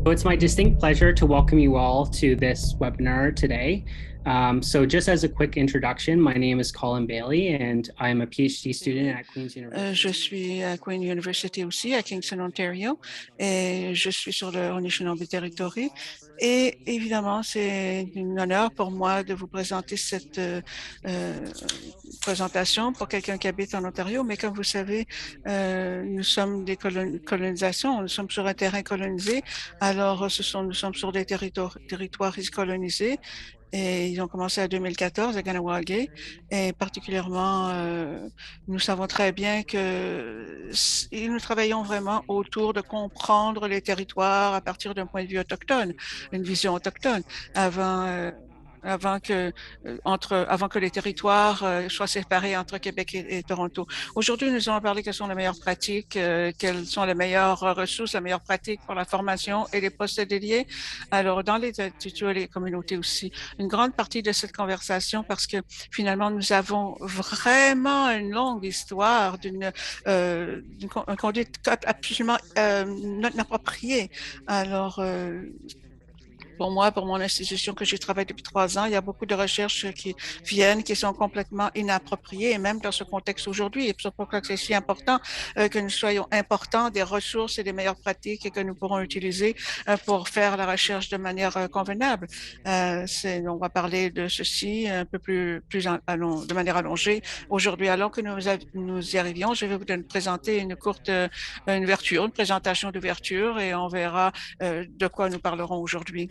So it's my distinct pleasure to welcome you all to this webinar today. So just as a quick introduction, my name is Colin Bailey and I'm a PhD student at Queen's University. Je suis à Queen University aussi, à Kingston, Ontario, et je suis sur le Anishinaabe Territory. Et évidemment, c'est un honneur pour moi de vous présenter cette présentation pour quelqu'un qui habite en Ontario. Mais comme vous savez, nous sommes des colonisations, nous sommes sur un terrain colonisé. Alors, nous sommes sur des territoires colonisés. Et ils ont commencé en 2014 à Kahnawake. Et particulièrement, nous savons très bien que nous travaillons vraiment autour de comprendre les territoires à partir d'un point de vue autochtone, une vision autochtone, avant que les territoires soient séparés entre Québec et Toronto. Aujourd'hui, nous allons parler quelles sont les meilleures pratiques, quelles sont les meilleures ressources, les meilleures pratiques pour la formation et les postes dédiés. Alors, dans les instituts et les communautés aussi, une grande partie de cette conversation parce que finalement, nous avons vraiment une longue histoire d'une conduite absolument non appropriée. Alors, pour moi, pour mon institution que j'ai travaillé depuis 3 ans, il y a beaucoup de recherches qui viennent, qui sont complètement inappropriées, et même dans ce contexte aujourd'hui. Et c'est pourquoi c'est si important que nous soyons importants des ressources et des meilleures pratiques que nous pourrons utiliser pour faire la recherche de manière convenable. On va parler de ceci un peu de manière allongée aujourd'hui. Alors que nous y arrivions, je vais vous présenter une courte une présentation d'ouverture, et on verra de quoi nous parlerons aujourd'hui.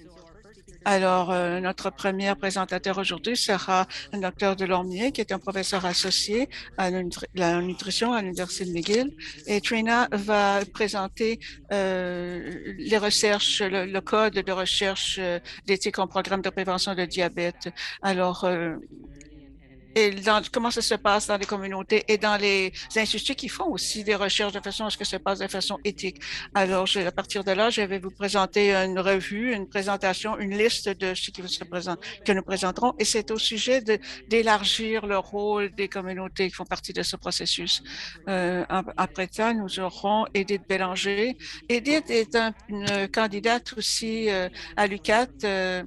Alors, notre premier présentateur aujourd'hui sera un docteur Delormier, qui est un professeur associé à la nutrition à l'Université de McGill. Et Trina va présenter les recherches, le code de recherche d'éthique en programme de prévention de diabète. Alors, comment ça se passe dans les communautés et dans les instituts qui font aussi des recherches de façon à ce que ça se passe de façon éthique. Alors, à partir de là, je vais vous présenter une revue, une présentation, une liste de ce qui se présente, que nous présenterons, et c'est au sujet d'élargir le rôle des communautés qui font partie de ce processus. Après ça, nous aurons Edith Bélanger. Edith est une candidate aussi à l'UQAT.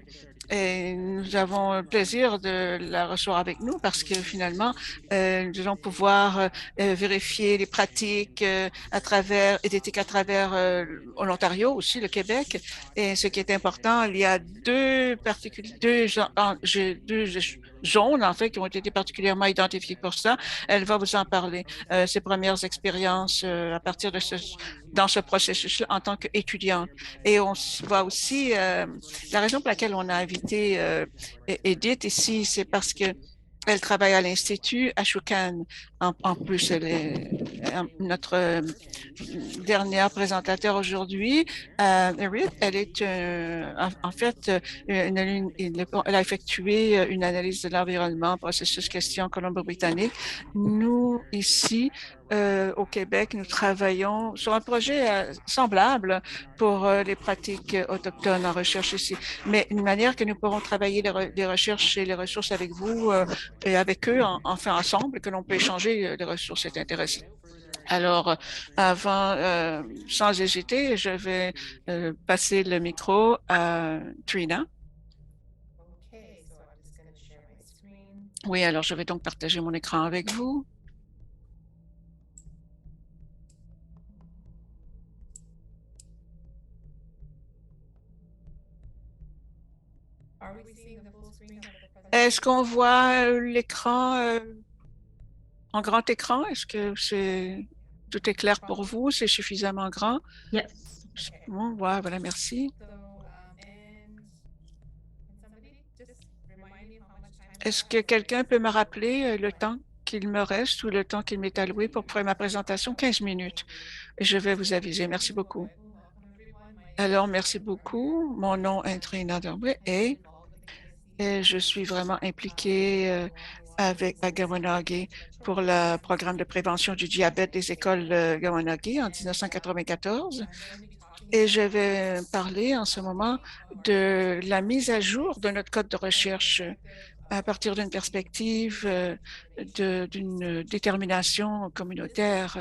Et nous avons le plaisir de la recevoir avec nous parce que finalement, nous allons pouvoir vérifier les pratiques et d'éthique à travers l'Ontario, aussi le Québec. Et ce qui est important, il y a deux zones, en fait, qui ont été particulièrement identifiées pour ça. Elle va vous en parler. Ses premières expériences dans ce processus en tant qu'étudiante. Et on va aussi, la raison pour laquelle on a invité Edith ici, c'est parce que elle travaille à l'Institut à Shukan. En plus, elle est notre dernière présentateur aujourd'hui. Edith, elle est en fait, elle a effectué une analyse de l'environnement, processus question Colombie-Britannique. Nous, ici, au Québec, nous travaillons sur un projet semblable pour les pratiques autochtones en recherche ici, mais une manière que nous pourrons travailler les recherches et les ressources avec vous et avec eux, enfin ensemble, que l'on peut échanger les ressources. C'est intéressant. Alors, sans hésiter, je vais passer le micro à Trina. Oui, alors je vais donc partager mon écran avec vous. Est-ce qu'on voit l'écran en grand écran? Est-ce que tout est clair pour vous? C'est suffisamment grand? Yes. Bon, voilà, merci. Est-ce que quelqu'un peut me rappeler le temps qu'il me reste ou le temps qu'il m'est alloué pour faire ma présentation? 15 minutes. Je vais vous aviser. Merci beaucoup. Alors, merci beaucoup. Mon nom est Trina Derbré et je suis vraiment impliquée à Kawanagé pour le programme de prévention du diabète des écoles Kawanagé en 1994. Et je vais parler en ce moment de la mise à jour de notre code de recherche à partir d'une perspective d'une détermination communautaire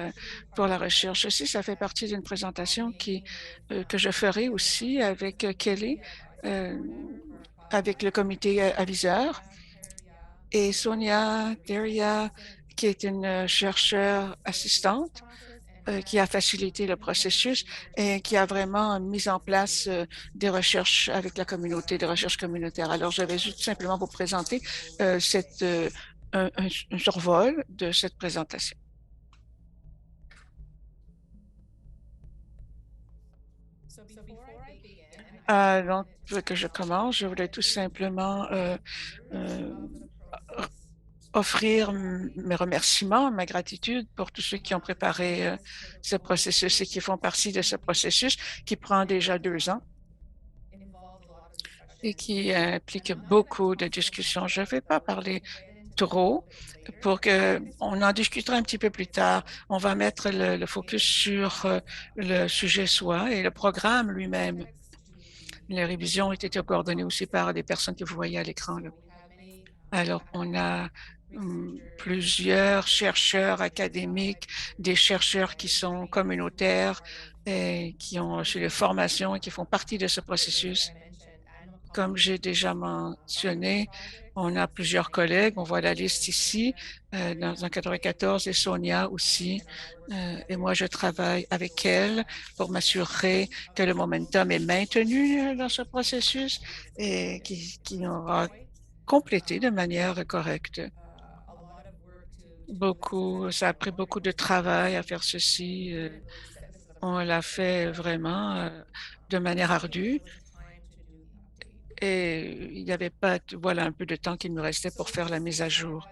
pour la recherche. Ceci, ça fait partie d'une présentation que je ferai aussi avec Kelly, euh, avec le comité aviseur, et Sonia Deria, qui est une chercheure assistante qui a facilité le processus et qui a vraiment mis en place des recherches avec la communauté, des recherches communautaires. Alors, je vais juste simplement vous présenter un survol de cette présentation. Donc, que je commence, je voulais tout simplement offrir mes remerciements, ma gratitude pour tous ceux qui ont préparé ce processus et qui font partie de ce processus qui prend déjà 2 ans et qui implique beaucoup de discussions. Je ne vais pas parler trop pour qu'on en discutera un petit peu plus tard. On va mettre le focus sur le sujet soi et le programme lui-même. Les révisions ont été coordonnées aussi par des personnes que vous voyez à l'écran. Alors, on a plusieurs chercheurs académiques, des chercheurs qui sont communautaires et qui ont reçu des formations et qui font partie de ce processus. Comme j'ai déjà mentionné, on a plusieurs collègues. On voit la liste ici, dans un 94, et Sonia aussi. Et moi, je travaille avec elle pour m'assurer que le momentum est maintenu dans ce processus et qui aura complété de manière correcte. Ça a pris beaucoup de travail à faire ceci. On l'a fait vraiment de manière ardue. Et il n'y avait pas, voilà un peu de temps qu'il nous restait pour faire la mise à jour.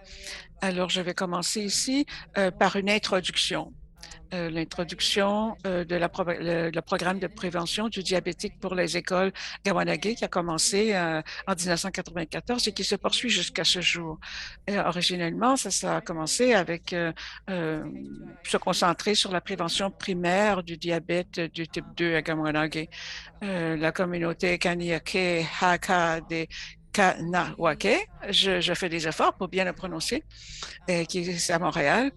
Alors, je vais commencer ici par une introduction. L'introduction de le programme de prévention du diabétique pour les écoles Kawanagé qui a commencé en 1994 et qui se poursuit jusqu'à ce jour. Originellement, ça a commencé avec se concentrer sur la prévention primaire du diabète du type 2 à Kawanagé. La communauté Kaniake Haka de Kanawake, je fais des efforts pour bien le prononcer, qui est à Montréal.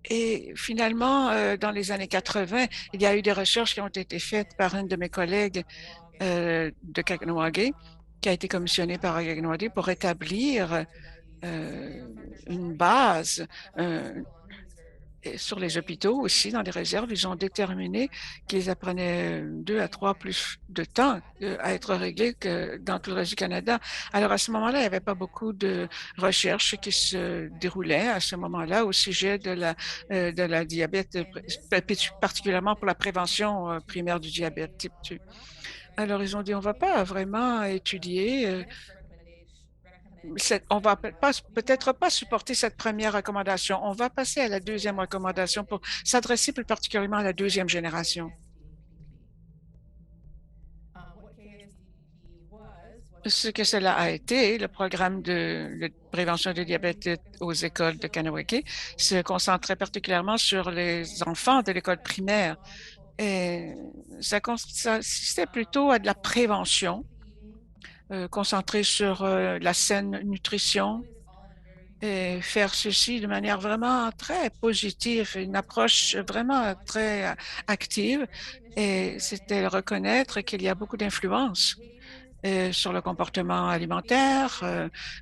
Et finalement, dans les années 80, il y a eu des recherches qui ont été faites par un de mes collègues de Kaganawagé, qui a été commissionné par Kaganawagé pour établir une base sur les hôpitaux aussi, dans les réserves. Ils ont déterminé qu'ils apprenaient 2 à 3 plus de temps à être réglés que dans tout le reste du Canada. Alors, à ce moment-là, il n'y avait pas beaucoup de recherches qui se déroulaient à ce moment-là au sujet de la diabète, particulièrement pour la prévention primaire du diabète type 2. Alors, ils ont dit, on ne va pas vraiment étudier on va peut-être pas supporter cette première recommandation. On va passer à la deuxième recommandation pour s'adresser plus particulièrement à la deuxième génération. Ce que cela a été, le programme de prévention du diabète aux écoles de Kanawake se concentrait particulièrement sur les enfants de l'école primaire. Et ça consistait plutôt à de la prévention, concentrée sur la saine nutrition, et faire ceci de manière vraiment très positive, une approche vraiment très active. Et c'était reconnaître qu'il y a beaucoup d'influence sur le comportement alimentaire,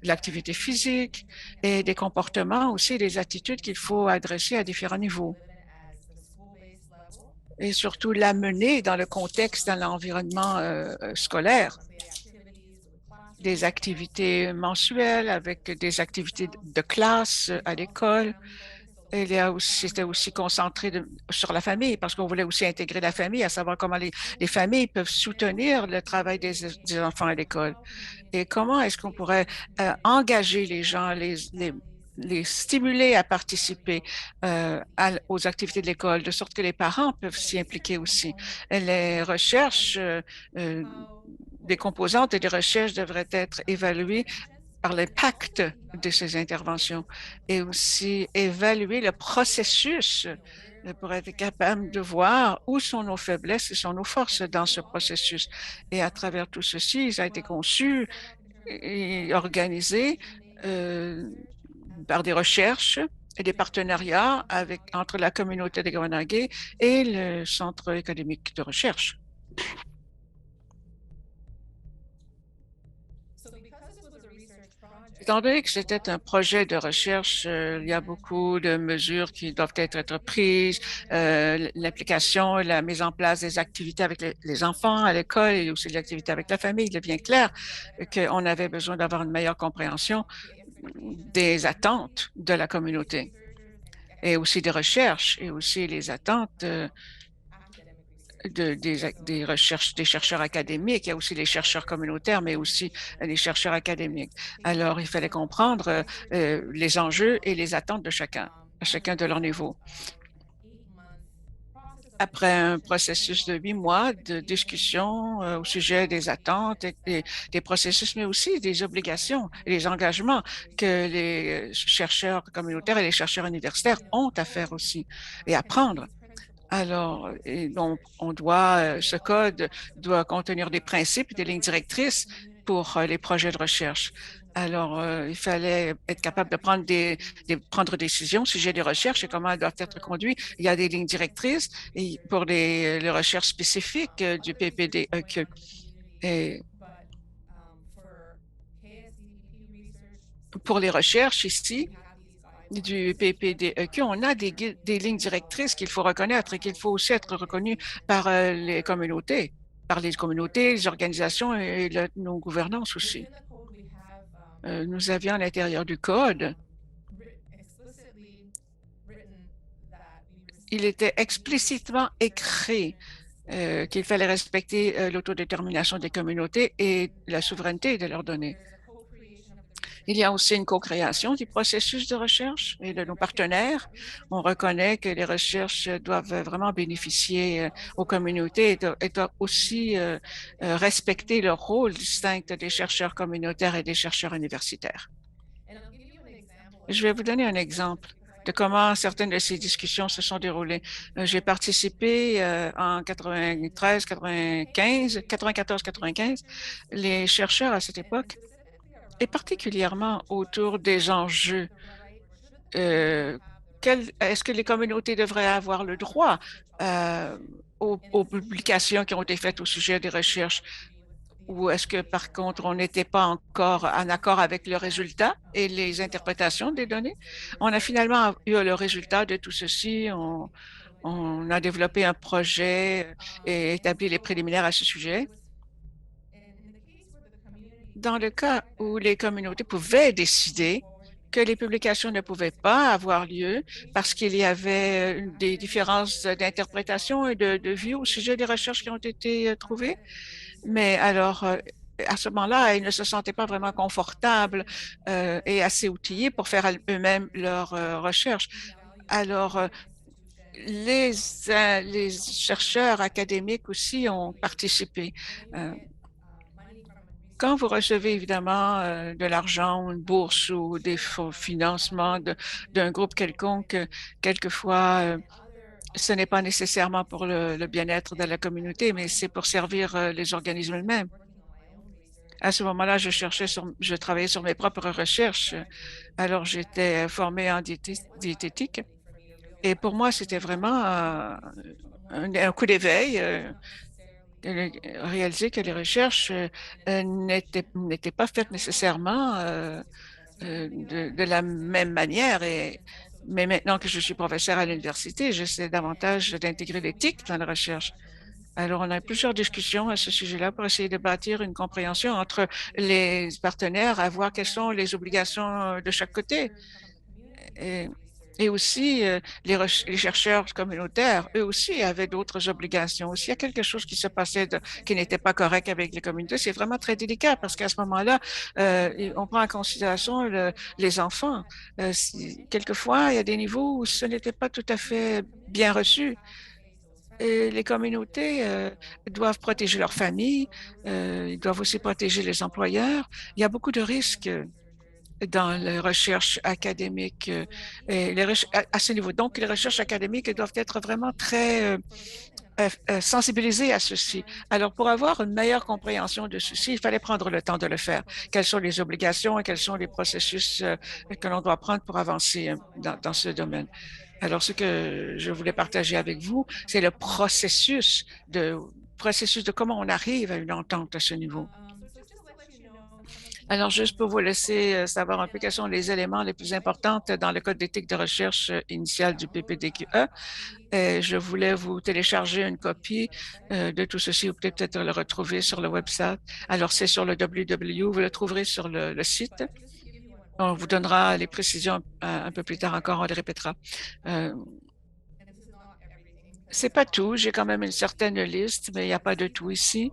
l'activité physique et des comportements aussi, des attitudes qu'il faut adresser à différents niveaux. Et surtout l'amener dans le contexte, dans l'environnement scolaire. Des activités mensuelles avec des activités de classe à l'école. C'était aussi concentré sur la famille parce qu'on voulait aussi intégrer la famille, à savoir comment les familles peuvent soutenir le travail des enfants à l'école et comment est-ce qu'on pourrait engager les gens, les stimuler à participer aux activités de l'école, de sorte que les parents peuvent s'y impliquer aussi. Et les recherches des composantes et des recherches devraient être évaluées par l'impact de ces interventions et aussi évaluer le processus pour être capable de voir où sont nos faiblesses et sont nos forces dans ce processus. Et à travers tout ceci, ça a été conçu et organisé par des recherches et des partenariats entre la communauté de Kahuranagi et le Centre académique de recherche. Étant donné que c'était un projet de recherche, il y a beaucoup de mesures qui doivent être prises, l'application et la mise en place des activités avec les enfants à l'école et aussi des activités avec la famille. Il est bien clair qu'on avait besoin d'avoir une meilleure compréhension des attentes de la communauté et aussi des recherches et aussi les attentes des recherches, des chercheurs académiques. Il y a aussi les chercheurs communautaires, mais aussi les chercheurs académiques. Alors, il fallait comprendre les enjeux et les attentes de chacun, à chacun de leur niveau. Après un processus de 8 mois de discussion au sujet des attentes et des processus, mais aussi des obligations et des engagements que les chercheurs communautaires et les chercheurs universitaires ont à faire aussi et à prendre. Alors, donc, ce code doit contenir des principes et des lignes directrices pour les projets de recherche. Alors, il fallait être capable de prendre prendre des décisions au sujet des recherches et comment elles doivent être conduites. Il y a des lignes directrices pour les recherches spécifiques du PPDEQ. Et pour les recherches ici, du PPDEQ, on a des lignes directrices qu'il faut reconnaître et qu'il faut aussi être reconnu par les communautés, les organisations et nos gouvernances aussi. Nous avions à l'intérieur du code, il était explicitement écrit qu'il fallait respecter l'autodétermination des communautés et la souveraineté de leurs données. Il y a aussi une co-création du processus de recherche et de nos partenaires. On reconnaît que les recherches doivent vraiment bénéficier aux communautés et doivent aussi respecter leur rôle distinct des chercheurs communautaires et des chercheurs universitaires. Je vais vous donner un exemple de comment certaines de ces discussions se sont déroulées. J'ai participé en 94-95. Les chercheurs à cette époque, et particulièrement autour des enjeux. Est-ce que les communautés devraient avoir le droit aux publications qui ont été faites au sujet des recherches? Ou est-ce que, par contre, on n'était pas encore en accord avec le résultat et les interprétations des données? On a finalement eu le résultat de tout ceci. On a développé un projet et établi les préliminaires à ce sujet. Dans le cas où les communautés pouvaient décider que les publications ne pouvaient pas avoir lieu parce qu'il y avait des différences d'interprétation et de vue au sujet des recherches qui ont été trouvées. Mais alors, à ce moment-là, ils ne se sentaient pas vraiment confortables et assez outillés pour faire eux-mêmes leurs recherches. Alors, les chercheurs académiques aussi ont participé. Quand vous recevez évidemment de l'argent, une bourse ou des financements d'un groupe quelconque, quelquefois, ce n'est pas nécessairement pour le bien-être de la communauté, mais c'est pour servir les organismes eux-mêmes. À ce moment-là, je travaillais sur mes propres recherches. Alors, j'étais formée en diététique. Et pour moi, c'était vraiment un coup d'éveil. Réaliser que les recherches n'étaient pas faites nécessairement de la même manière. Mais maintenant que je suis professeur à l'université, j'essaie davantage d'intégrer l'éthique dans la recherche. Alors, on a plusieurs discussions à ce sujet-là pour essayer de bâtir une compréhension entre les partenaires, à voir quelles sont les obligations de chaque côté. Et aussi, les chercheurs communautaires, eux aussi, avaient d'autres obligations. S'il y a quelque chose qui se passait qui n'était pas correct avec les communautés, c'est vraiment très délicat parce qu'à ce moment-là, on prend en considération les enfants. Quelquefois, il y a des niveaux où ce n'était pas tout à fait bien reçu. Et les communautés doivent protéger leurs familles, ils doivent aussi protéger les employeurs. Il y a beaucoup de risques dans les recherches académiques à ce niveau. Donc, les recherches académiques doivent être vraiment très sensibiliser à ceci. Alors, pour avoir une meilleure compréhension de ceci, il fallait prendre le temps de le faire. Quelles sont les obligations et quels sont les processus que l'on doit prendre pour avancer dans ce domaine? Alors, ce que je voulais partager avec vous, c'est le processus de comment on arrive à une entente à ce niveau. Alors, juste pour vous laisser savoir un peu quels sont les éléments les plus importants dans le code d'éthique de recherche initial du PPDQE, et je voulais vous télécharger une copie de tout ceci. Vous pouvez peut-être le retrouver sur le website. Alors, c'est sur le www, vous le trouverez sur le site. On vous donnera les précisions un peu plus tard encore, on les répétera. C'est pas tout, j'ai quand même une certaine liste, mais il n'y a pas de tout ici.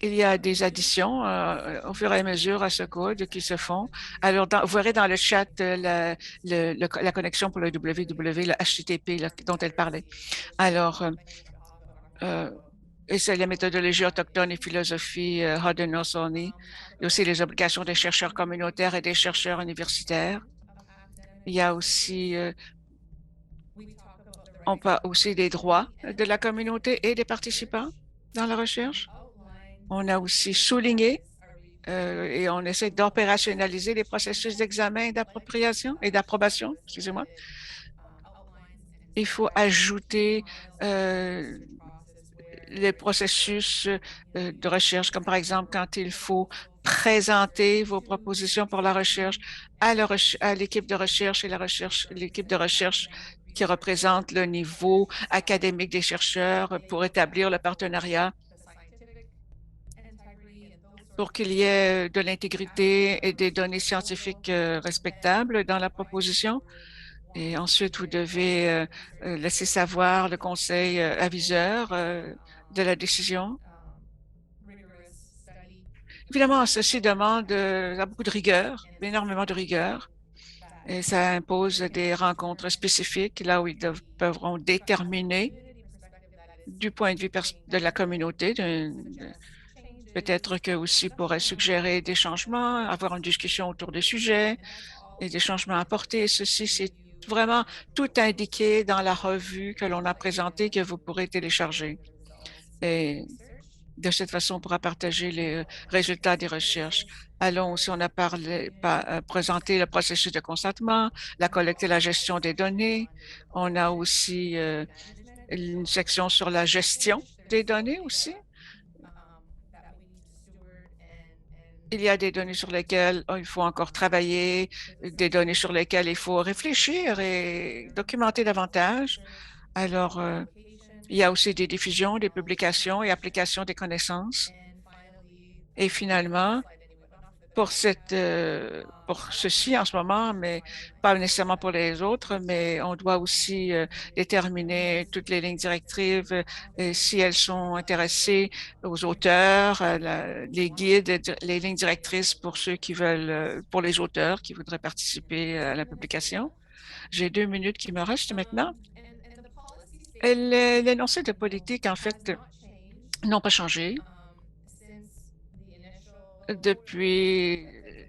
Il y a des additions au fur et à mesure à ce code qui se font. Alors, vous verrez dans le chat la connexion pour le www, le HTTP dont elle parlait. Alors, et c'est les méthodologies autochtones et philosophie Haudenosaunee, et aussi les obligations des chercheurs communautaires et des chercheurs universitaires. Il y a aussi, on parle aussi des droits de la communauté et des participants dans la recherche. On a aussi souligné et on essaie d'opérationnaliser les processus d'examen et d'appropriation et d'approbation, excusez-moi. Il faut ajouter les processus de recherche, comme par exemple quand il faut présenter vos propositions pour la recherche à l'équipe de recherche et l'équipe de recherche qui représente le niveau académique des chercheurs pour établir le partenariat pour qu'il y ait de l'intégrité et des données scientifiques respectables dans la proposition. Et ensuite, vous devez laisser savoir le conseil aviseur de la décision. Évidemment, ceci demande beaucoup de rigueur, énormément de rigueur. Et ça impose des rencontres spécifiques là où ils devront déterminer du point de vue de la communauté, peut-être que aussi pourrait suggérer des changements, avoir une discussion autour des sujets et des changements apportés. Ceci, c'est vraiment tout indiqué dans la revue que l'on a présentée que vous pourrez télécharger. Et de cette façon, on pourra partager les résultats des recherches. Allons aussi, on a présenté le processus de consentement, la collecte et la gestion des données. On a aussi une section sur la gestion des données aussi. Il y a des données sur lesquelles il faut encore travailler, des données sur lesquelles il faut réfléchir et documenter davantage. Alors, il y a aussi des diffusions, des publications et applications des connaissances. Et finalement, pour ceci en ce moment, mais pas nécessairement pour les autres, mais on doit aussi déterminer toutes les lignes directrices, si elles sont intéressées aux auteurs, les guides, les lignes directrices pour ceux qui veulent, pour les auteurs qui voudraient participer à la publication. J'ai 2 minutes qui me restent maintenant. L'énoncé de politique, en fait, n'ont pas changé depuis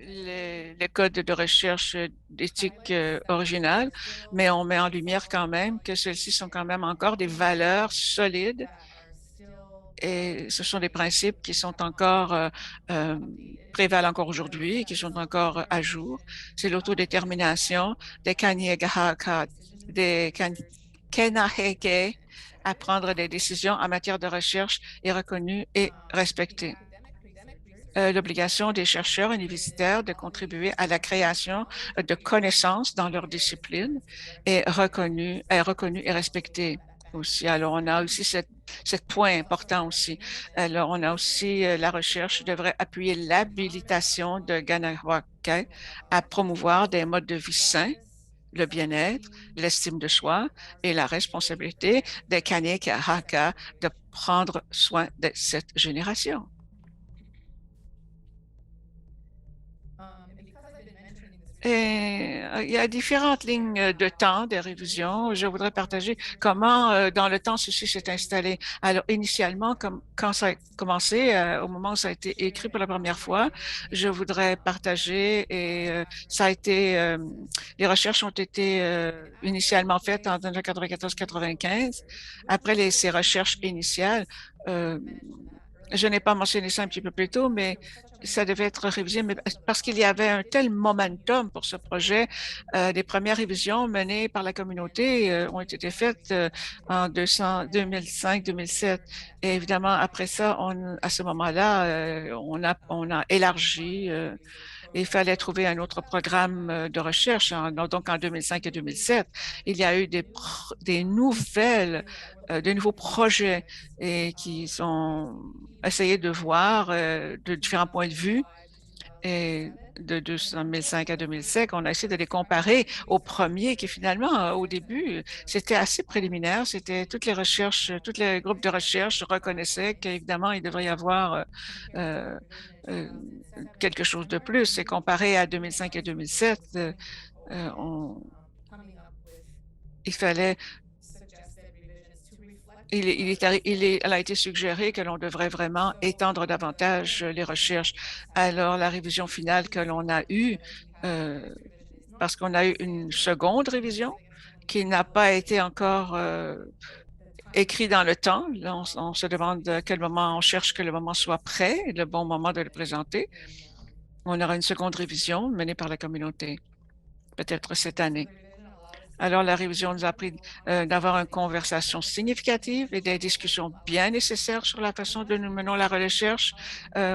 le code de recherche d'éthique original, mais on met en lumière quand même que celles-ci sont quand même encore des valeurs solides et ce sont des principes qui sont encore prévalent encore aujourd'hui et qui sont encore à jour. C'est l'autodétermination des Kanyegaha, des Kenaheke à prendre des décisions en matière de recherche est reconnue et respectée. L'obligation des chercheurs universitaires de contribuer à la création de connaissances dans leur discipline est reconnue et respectée aussi. Alors, on a aussi ce point important aussi. Alors, on a aussi la recherche devrait appuyer l'habilitation de Ganawake à promouvoir des modes de vie sains, le bien-être, l'estime de soi et la responsabilité des Kanyegaha de prendre soin de cette génération. Et il y a différentes lignes de temps de révision. Je voudrais partager comment, dans le temps, ceci s'est installé. Alors, initialement, quand ça a commencé, au moment où ça a été écrit pour la première fois, je voudrais partager et ça a été, les recherches ont été initialement faites en 1994-95. Après ces recherches initiales, euh, je n'ai pas mentionné ça un petit peu plus tôt, mais ça devait être révisé, mais parce qu'il y avait un tel momentum pour ce projet. Les premières révisions menées par la communauté ont été faites en 2005-2007. Et évidemment, après ça, à ce moment-là, on a élargi. Il fallait trouver un autre programme de recherche. Donc, en 2005 et 2007, il y a eu des nouvelles, de nouveaux projets et qui sont essayés de voir de différents points de vue. Et de 2005 à 2007, on a essayé de les comparer au premier qui finalement, au début, c'était assez préliminaire. C'était toutes les recherches, tous les groupes de recherche reconnaissaient qu'évidemment, il devrait y avoir euh, euh, quelque chose de plus. Et comparé à 2005 et 2007, on, il fallait il a été suggéré que l'on devrait vraiment étendre davantage les recherches. Alors, la révision finale que l'on a eue, euh, parce qu'on a eu une seconde révision qui n'a pas été encore écrite dans le temps. Là, on se demande à quel moment on cherche que le moment soit prêt, le bon moment de le présenter. On aura une seconde révision menée par la communauté, peut-être cette année. Alors, la révision nous a appris d'avoir une conversation significative et des discussions bien nécessaires sur la façon dont nous menons la recherche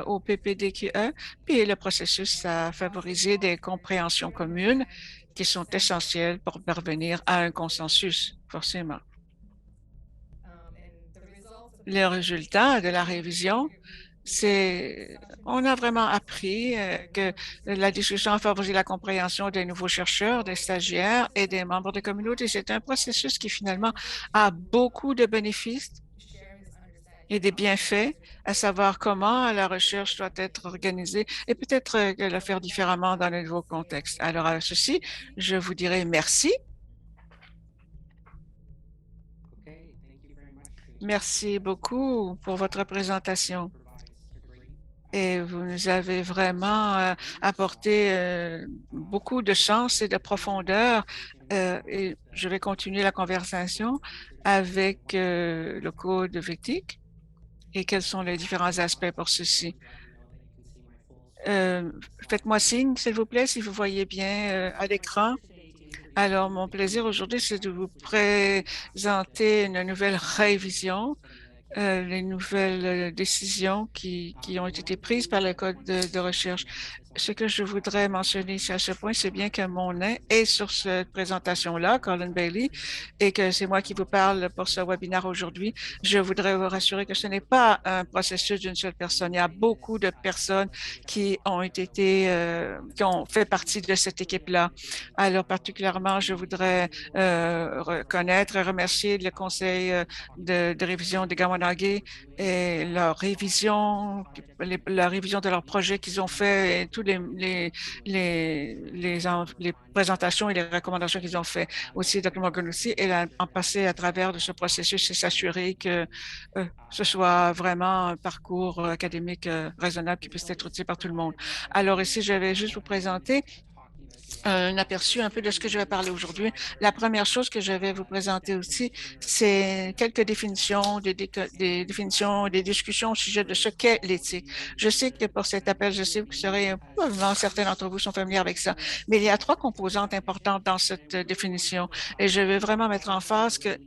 au PPDQE. Puis, le processus a favorisé des compréhensions communes qui sont essentielles pour parvenir à un consensus, forcément. Les résultats de la révision, on a vraiment appris que la discussion a favorisé la compréhension des nouveaux chercheurs, des stagiaires et des membres de la communauté. C'est un processus qui finalement a beaucoup de bénéfices et des bienfaits, à savoir comment la recherche doit être organisée et peut-être le faire différemment dans le nouveau contexte. Alors, à ceci, je vous dirais merci. Merci beaucoup pour votre présentation. Et vous nous avez vraiment apporté beaucoup de chance et de profondeur. Et je vais continuer la conversation avec le code VECTIC et quels sont les différents aspects pour ceci. Euh, Faites-moi signe, s'il vous plaît, si vous voyez bien à l'écran. Alors, mon plaisir aujourd'hui, c'est de vous présenter une nouvelle révision les nouvelles décisions qui ont été prises par le Code de recherche. Ce que je voudrais mentionner ici à ce point, c'est bien que mon nom est sur cette présentation-là, Colin Bailey, et que c'est moi qui vous parle pour ce webinaire aujourd'hui. Je voudrais vous rassurer que ce n'est pas un processus d'une seule personne. Il y a beaucoup de personnes qui qui ont fait partie de cette équipe-là. Alors, particulièrement, je voudrais reconnaître et remercier le Conseil de révision de Gawanagi et la révision de leurs projets qu'ils ont fait et tous les présentations et les recommandations qu'ils ont fait. Aussi, Dr. Morgan aussi, elle a en passé à travers de ce processus et s'assurer que ce soit vraiment un parcours académique raisonnable qui puisse être utile par tout le monde. Alors ici, je vais juste vous présenter un aperçu un peu de ce que je vais parler aujourd'hui. La première chose que je vais vous présenter aussi, c'est quelques définitions, des définitions, des discussions au sujet de ce qu'est l'éthique. Je sais que pour cet appel, je sais que probablement certains d'entre vous sont familiers avec ça, mais il y a trois composantes importantes dans cette définition et je vais vraiment mettre en face que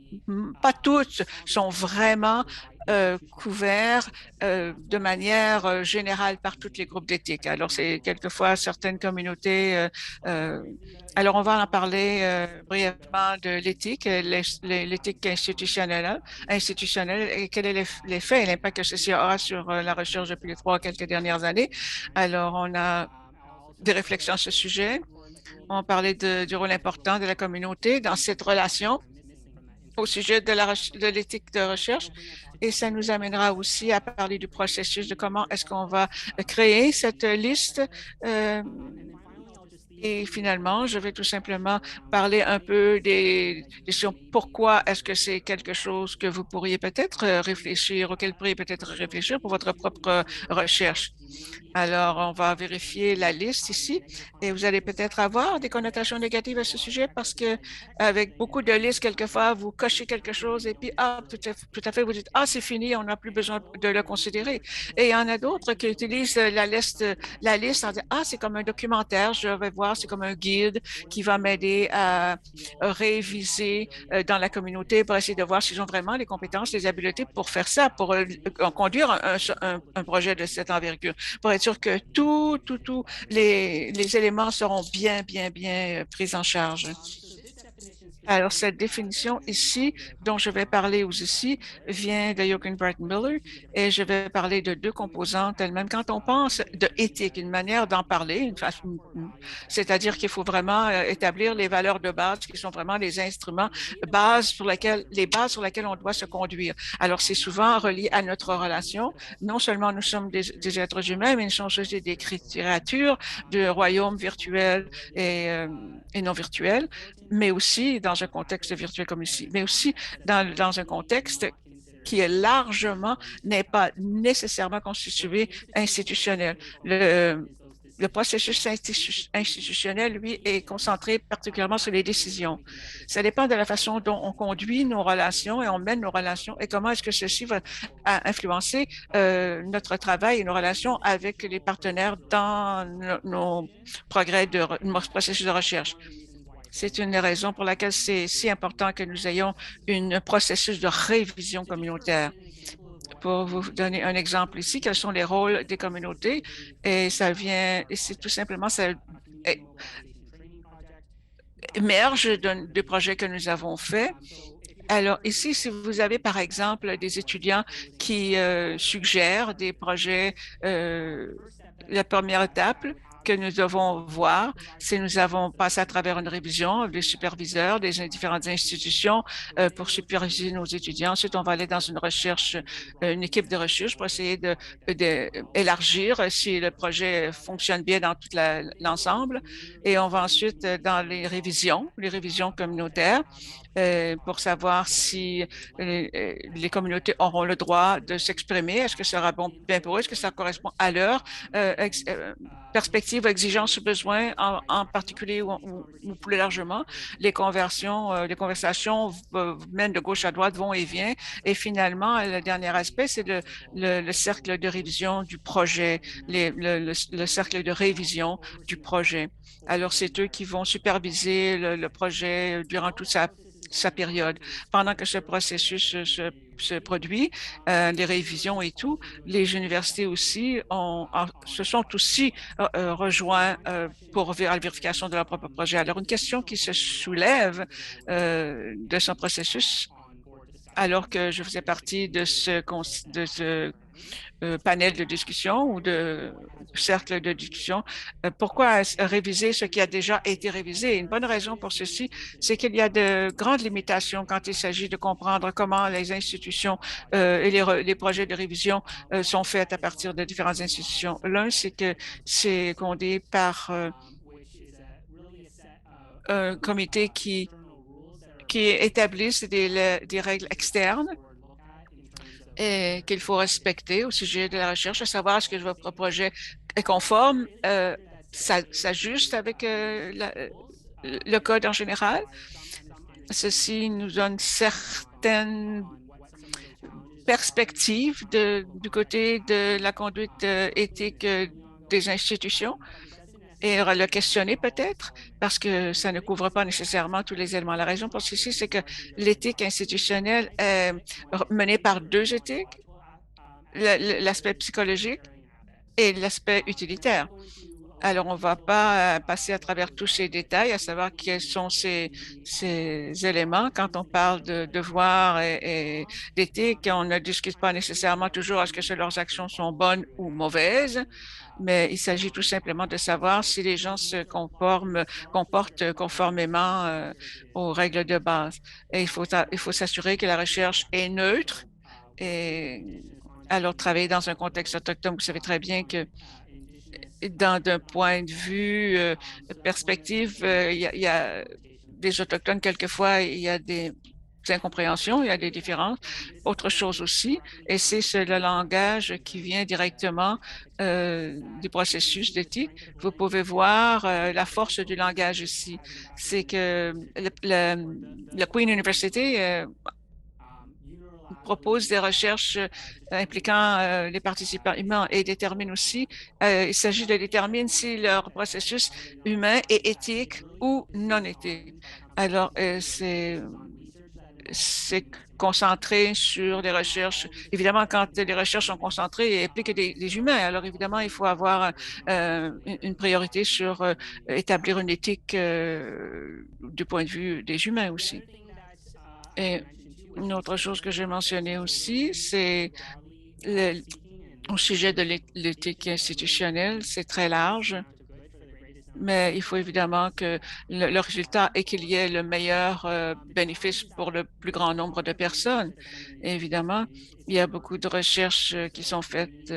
pas toutes sont vraiment couverts de manière générale par tous les groupes d'éthique. Alors, c'est quelquefois certaines communautés. Alors, on va en parler brièvement de l'éthique, l'éthique institutionnelle et quel est l'effet et l'impact que ceci aura sur la recherche depuis les quelques dernières années. Alors, on a des réflexions à ce sujet. On parlait du rôle important de la communauté dans cette relation au sujet de l'éthique de recherche. Et ça nous amènera aussi à parler du processus de comment est-ce qu'on va créer cette liste Et finalement, je vais tout simplement parler un peu sur pourquoi est-ce que c'est quelque chose que vous pourriez peut-être réfléchir, auquel vous pourriez peut-être réfléchir pour votre propre recherche. Alors, on va vérifier la liste ici et vous allez peut-être avoir des connotations négatives à ce sujet parce que avec beaucoup de listes, quelquefois, vous cochez quelque chose et puis, ah, tout à fait, vous dites, ah, c'est fini, on n'a plus besoin de le considérer. Et il y en a d'autres qui utilisent la liste en disant, ah, c'est comme un documentaire, je vais voir, c'est comme un guide qui va m'aider à réviser dans la communauté pour essayer de voir s'ils ont vraiment les compétences, les habiletés pour faire ça, pour conduire un projet de cette envergure, pour être sûr que tous les éléments seront bien pris en charge. Alors, cette définition ici, dont je vais parler aussi, vient de Jochen Barton Miller et je vais parler de deux composantes elles-mêmes. Quand on pense de éthique, une manière d'en parler, c'est-à-dire qu'il faut vraiment établir les valeurs de base qui sont vraiment les instruments, les bases sur lesquelles on doit se conduire. Alors, c'est souvent relié à notre relation. Non seulement nous sommes des êtres humains, mais nous sommes aussi des créatures de royaumes virtuels et non virtuels, mais aussi dans un contexte virtuel comme ici, mais aussi dans un contexte qui est largement, n'est pas nécessairement constitué institutionnel. Le processus institutionnel, lui, est concentré particulièrement sur les décisions. Ça dépend de la façon dont on conduit nos relations et on mène nos relations et comment est-ce que ceci va influencer notre travail et nos relations avec les partenaires dans nos nos processus de recherche. C'est une des raisons pour laquelle c'est si important que nous ayons un processus de révision communautaire. Pour vous donner un exemple ici, quels sont les rôles des communautés? Et c'est tout simplement, ça émerge de projets que nous avons faits. Alors ici, si vous avez par exemple des étudiants qui suggèrent des projets, la première étape que nous devons voir, c'est nous avons passé à travers une révision des superviseurs des différentes institutions pour superviser nos étudiants. Ensuite, on va aller dans une recherche, une équipe de recherche pour essayer d'élargir si le projet fonctionne bien dans tout l'ensemble. Et on va ensuite dans les révisions communautaires pour savoir si les communautés auront le droit de s'exprimer. Est-ce que ça sera bien pour eux? Est-ce que ça correspond à leur perspectives, exigences, besoins, en particulier ou plus largement. Les conversations mènent de gauche à droite, vont et viennent. Et finalement, le dernier aspect, c'est le cercle de révision du projet, le cercle de révision du projet. Alors, c'est eux qui vont superviser le projet durant toute sa période. Pendant que ce processus se produit, les révisions et tout, les universités aussi se sont aussi rejoints pour la vérification de leur propre projet. Alors, une question qui se soulève de ce processus, alors que je faisais partie de ce panel de discussion ou de cercle de discussion. Pourquoi réviser ce qui a déjà été révisé? Une bonne raison pour ceci, c'est qu'il y a de grandes limitations quand il s'agit de comprendre comment les institutions et les projets de révision sont faits à partir de différentes institutions. L'un, c'est que c'est condé par un comité qui établisse des règles externes et qu'il faut respecter au sujet de la recherche, à savoir est-ce que votre projet est conforme, s'ajuste avec le code en général. Ceci nous donne certaines perspectives du côté de la conduite éthique des institutions et le questionner peut-être, parce que ça ne couvre pas nécessairement tous les éléments. La raison pour ceci, c'est que l'éthique institutionnelle est menée par deux éthiques, l'aspect psychologique et l'aspect utilitaire. Alors, on ne va pas passer à travers tous ces détails, à savoir quels sont ces éléments. Quand on parle de devoir et d'éthique, on ne discute pas nécessairement toujours est-ce que leurs actions sont bonnes ou mauvaises, mais il s'agit tout simplement de savoir si les gens se comportent conformément aux règles de base. Et il faut s'assurer que la recherche est neutre. Et alors, travailler dans un contexte autochtone, vous savez très bien que d'un point de vue perspective, il y a des Autochtones, quelquefois, il y a des incompréhensions, il y a des différences. Autre chose aussi, et c'est le langage qui vient directement du processus d'éthique. Vous pouvez voir la force du langage ici. C'est que le Queen University propose des recherches impliquant les participants humains et détermine aussi, il s'agit de déterminer si leur processus humain est éthique ou non éthique. Alors, c'est concentré sur les recherches. Évidemment, quand les recherches sont concentrées et impliquent des humains, alors évidemment, il faut avoir une priorité sur établir une éthique du point de vue des humains aussi. Et une autre chose que j'ai mentionnée aussi, c'est le, au sujet de l'éthique institutionnelle, c'est très large, mais il faut évidemment que le résultat est qu'il y ait le meilleur bénéfice pour le plus grand nombre de personnes. Et évidemment, il y a beaucoup de recherches qui sont faites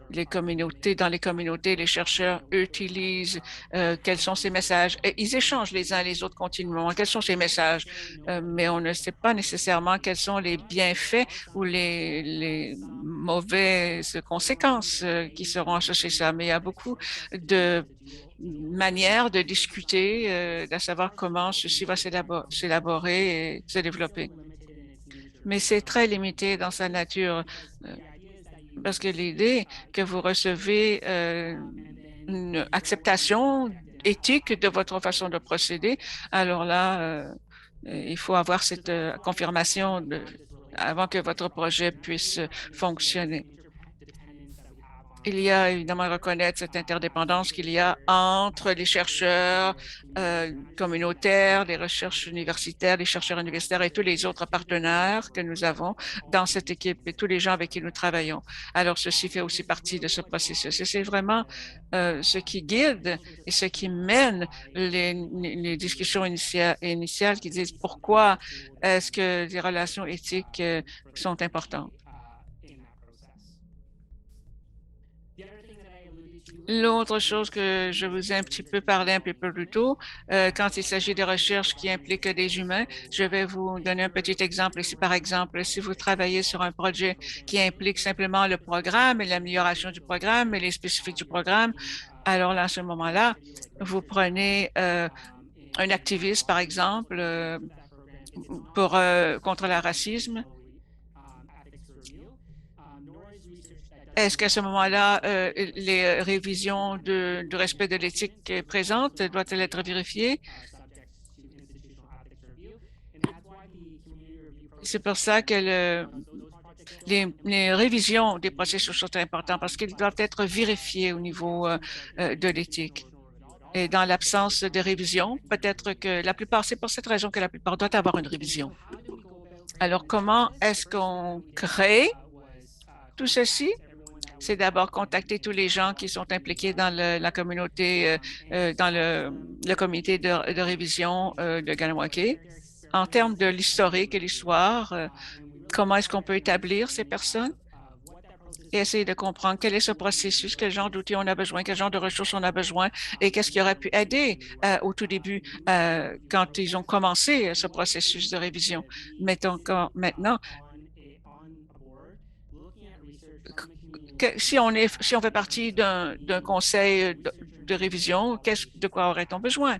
dans les communautés, les chercheurs utilisent quels sont ces messages. Et ils échangent les uns les autres continuellement. Quels sont ces messages? Mais on ne sait pas nécessairement quels sont les bienfaits ou les mauvaises conséquences qui seront associées à ça. Mais il y a beaucoup de manières de discuter, de savoir comment ceci va s'élaborer et se développer. Mais c'est très limité dans sa nature. Parce que l'idée que vous recevez une acceptation éthique de votre façon de procéder, alors là, il faut avoir cette confirmation avant que votre projet puisse fonctionner. Il y a évidemment à reconnaître cette interdépendance qu'il y a entre les chercheurs communautaires, les recherches universitaires, les chercheurs universitaires et tous les autres partenaires que nous avons dans cette équipe et tous les gens avec qui nous travaillons. Alors, ceci fait aussi partie de ce processus. Et c'est vraiment ce qui guide et ce qui mène les discussions initiales qui disent pourquoi est-ce que les relations éthiques sont importantes. L'autre chose que je vous ai un petit peu parlé un peu plus tôt, quand il s'agit de recherches qui impliquent des humains, je vais vous donner un petit exemple ici. Par exemple, si vous travaillez sur un projet qui implique simplement le programme et l'amélioration du programme et les spécifiques du programme, alors là, à ce moment-là, vous prenez un activiste, par exemple, contre le racisme. Est-ce qu'à ce moment-là, les révisions du respect de l'éthique présente doivent-elles être vérifiées? C'est pour ça que les révisions des processus sont importantes parce qu'ils doivent être vérifiés au niveau de l'éthique. Et dans l'absence de révision, peut-être que la plupart, c'est pour cette raison que la plupart doivent avoir une révision. Alors, comment est-ce qu'on crée tout ceci? C'est d'abord contacter tous les gens qui sont impliqués dans la communauté, dans le comité de révision de Ganawake. En termes de l'historique et l'histoire, comment est-ce qu'on peut établir ces personnes et essayer de comprendre quel est ce processus, quel genre d'outils on a besoin, quel genre de ressources on a besoin et qu'est-ce qui aurait pu aider au tout début quand ils ont commencé ce processus de révision. Mettons maintenant, si on fait partie d'un conseil de révision, de quoi aurait-on besoin?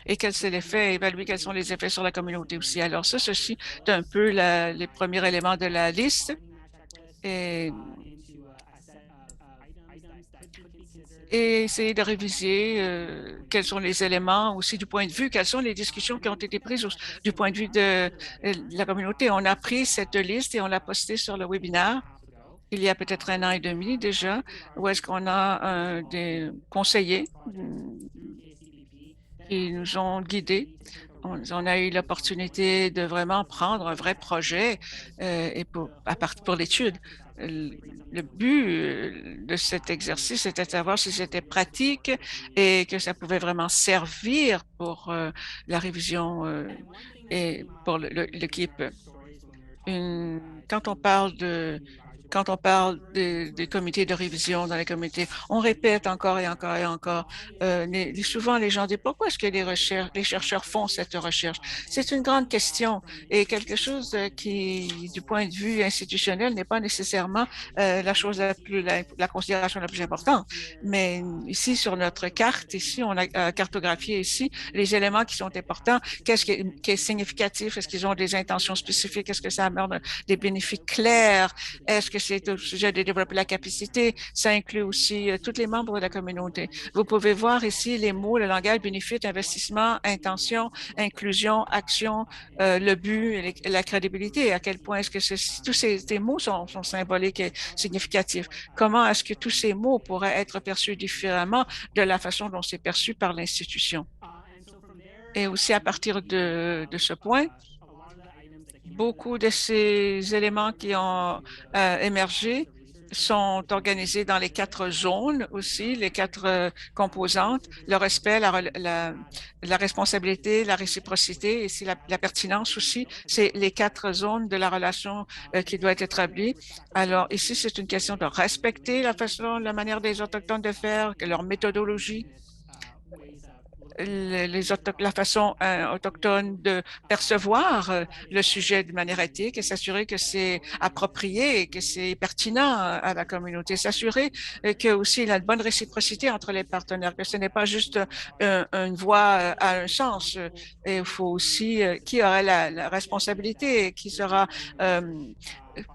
Et quels sont les effets, évaluer quels sont les effets sur la communauté aussi. Alors ça, ceci est un peu les premiers éléments de la liste. Et essayer de réviser quels sont les éléments aussi du point de vue, quelles sont les discussions qui ont été prises du point de vue de la communauté. On a pris cette liste et on l'a postée sur le webinaire il y a peut-être 1 an et demi déjà, où est-ce qu'on a des conseillers qui nous ont guidés. On a eu l'opportunité de vraiment prendre un vrai projet et pour l'étude. Le but de cet exercice était de savoir si c'était pratique et que ça pouvait vraiment servir pour la révision et pour l'équipe. Quand on parle quand on parle des comités de révision dans les comités, on répète encore et encore et encore. Souvent, les gens disent pourquoi est-ce que les chercheurs font cette recherche? C'est une grande question et quelque chose qui, du point de vue institutionnel, n'est pas nécessairement la chose la considération la plus importante. Mais ici, sur notre carte, ici, on a cartographié ici les éléments qui sont importants. Qui est significatif? Est-ce qu'ils ont des intentions spécifiques? Est-ce que ça amène des bénéfices clairs? Est-ce que c'est au sujet de développer la capacité? Ça inclut aussi tous les membres de la communauté. Vous pouvez voir ici les mots, le langage, bénéfice, investissement, intention, inclusion, action, le but et la crédibilité. À quel point est-ce que tous ces mots sont symboliques et significatifs? Comment est-ce que tous ces mots pourraient être perçus différemment de la façon dont c'est perçu par l'institution? Et aussi à partir de ce point, beaucoup de ces éléments qui ont émergé sont organisés dans les 4 zones aussi, les 4 composantes, le respect, la responsabilité, la réciprocité et c'est la pertinence aussi. C'est les 4 zones de la relation qui doit être établie. Alors ici, c'est une question de respecter la manière des Autochtones de faire, leur méthodologie, la façon autochtone de percevoir le sujet de manière éthique et s'assurer que c'est approprié et que c'est pertinent à la communauté. S'assurer que aussi il y a une bonne réciprocité entre les partenaires, que ce n'est pas juste une voix à un sens. Et il faut aussi qui aura la responsabilité, qui sera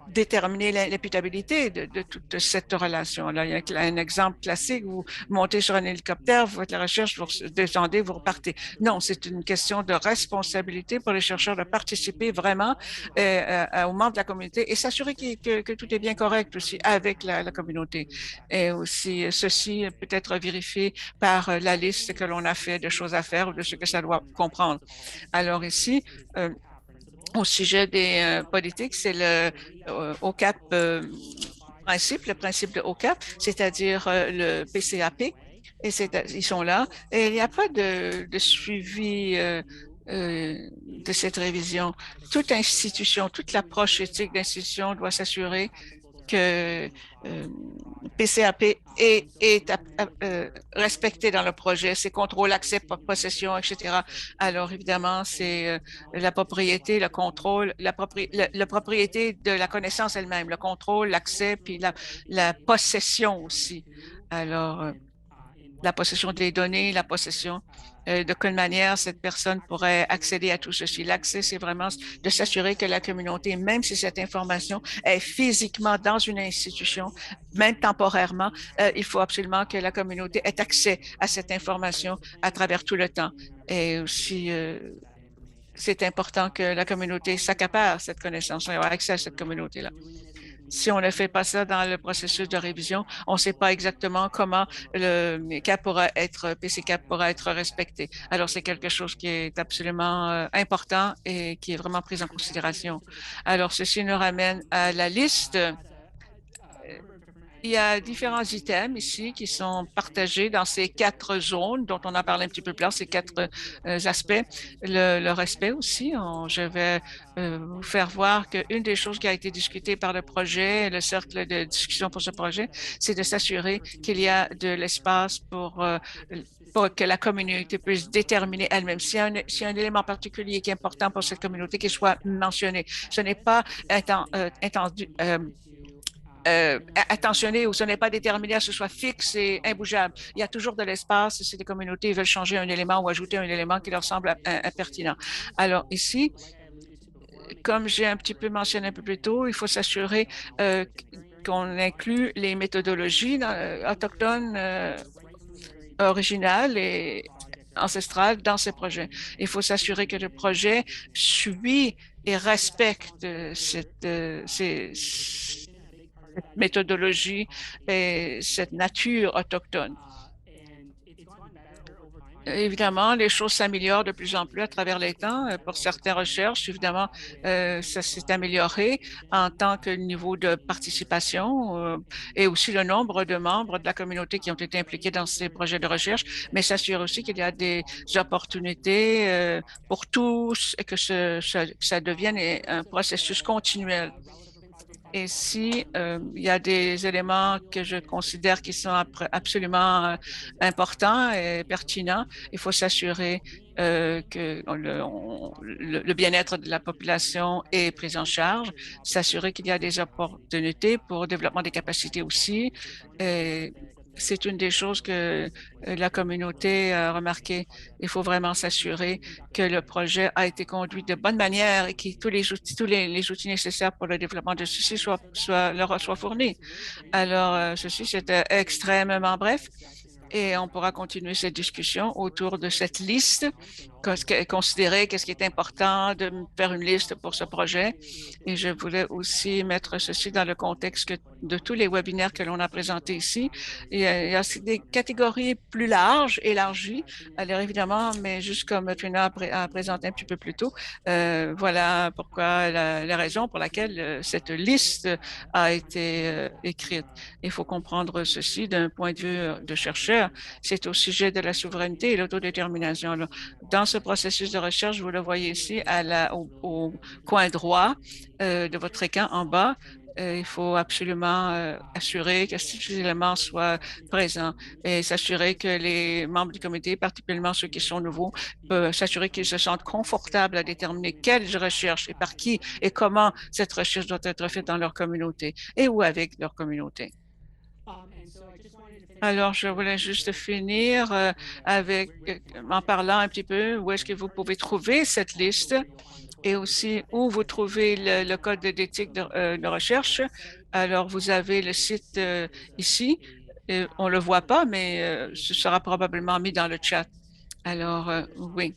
déterminer l'imputabilité de toute cette relation-là. Il y a un exemple classique, vous montez sur un hélicoptère, vous faites la recherche, vous descendez, vous repartez. Non, c'est une question de responsabilité pour les chercheurs de participer vraiment aux membres de la communauté et s'assurer que tout est bien correct aussi avec la communauté. Et aussi, ceci peut être vérifié par la liste que l'on a fait de choses à faire ou de ce que ça doit comprendre. Alors ici, au sujet des politiques, c'est le OCAP principe, le principe de OCAP, c'est-à-dire le PCAP, et ils sont là. Et il n'y a pas de suivi de cette révision. Toute institution, toute l'approche éthique d'institution doit s'assurer que PCAP est respecté dans le projet, ses contrôles, accès, possession, etc. Alors, évidemment, c'est la propriété, le contrôle, la propriété de la connaissance elle-même, le contrôle, l'accès, puis la possession aussi. Alors, la possession des données, la possession de quelle manière cette personne pourrait accéder à tout ceci. L'accès, c'est vraiment de s'assurer que la communauté, même si cette information est physiquement dans une institution, même temporairement, il faut absolument que la communauté ait accès à cette information à travers tout le temps. Et aussi, c'est important que la communauté s'accapare cette connaissance et ait accès à cette communauté-là. Si on ne fait pas ça dans le processus de révision, on ne sait pas exactement comment le CAP pourra être, PCCAP pourra être respecté. Alors, c'est quelque chose qui est absolument important et qui est vraiment pris en considération. Alors, ceci nous ramène à la liste. Il y a différents items ici qui sont partagés dans ces 4 zones dont on a parlé un petit peu plus tard, ces 4 aspects. Le respect aussi, je vais vous faire voir qu'une des choses qui a été discutée par le projet, le cercle de discussion pour ce projet, c'est de s'assurer qu'il y a de l'espace pour que la communauté puisse déterminer elle-même. S'il y a un élément particulier qui est important pour cette communauté, qu'il soit mentionné. Ce n'est pas attentionné ou ce n'est pas déterminé à ce soit fixe et imbougeable. Il y a toujours de l'espace si les communautés veulent changer un élément ou ajouter un élément qui leur semble impertinent. Alors ici, comme j'ai un petit peu mentionné un peu plus tôt, il faut s'assurer qu'on inclut les méthodologies autochtones originales et ancestrales dans ces projets. Il faut s'assurer que le projet suit et respecte ces méthodologie et cette nature autochtone. Évidemment, les choses s'améliorent de plus en plus à travers les temps. Pour certaines recherches, évidemment, ça s'est amélioré en tant que le niveau de participation et aussi le nombre de membres de la communauté qui ont été impliqués dans ces projets de recherche, mais s'assurer aussi qu'il y a des opportunités pour tous et que ça devienne un processus continuel. Et si il y a des éléments que je considère qui sont absolument importants et pertinents, il faut s'assurer que le bien-être de la population est pris en charge, s'assurer qu'il y a des opportunités pour le développement des capacités aussi. Et c'est une des choses que la communauté a remarqué. Il faut vraiment s'assurer que le projet a été conduit de bonne manière et que tous les outils nécessaires pour le développement de ceci leur soient fournis. Alors, ceci, c'était extrêmement bref et on pourra continuer cette discussion autour de cette liste, considérer qu'est-ce qui est important de faire une liste pour ce projet. Et je voulais aussi mettre ceci dans le contexte de tous les webinaires que l'on a présentés ici. Il y a des catégories plus larges, élargies, alors évidemment, mais juste comme Trina a présenté un petit peu plus tôt, voilà pourquoi la raison pour laquelle cette liste a été écrite. Il faut comprendre ceci d'un point de vue de chercheur. C'est au sujet de la souveraineté et l'autodétermination. Alors, dans ce processus de recherche, vous le voyez ici au coin droit de votre écran en bas, il faut absolument assurer que ces éléments soient présents et s'assurer que les membres du comité, particulièrement ceux qui sont nouveaux, peuvent s'assurer qu'ils se sentent confortables à déterminer quelle recherche et par qui et comment cette recherche doit être faite dans leur communauté et ou avec leur communauté. Alors, je voulais juste finir en parlant un petit peu où est-ce que vous pouvez trouver cette liste et aussi où vous trouvez le code d'éthique de recherche. Alors, vous avez le site ici. On ne le voit pas, mais ce sera probablement mis dans le chat. Alors, oui.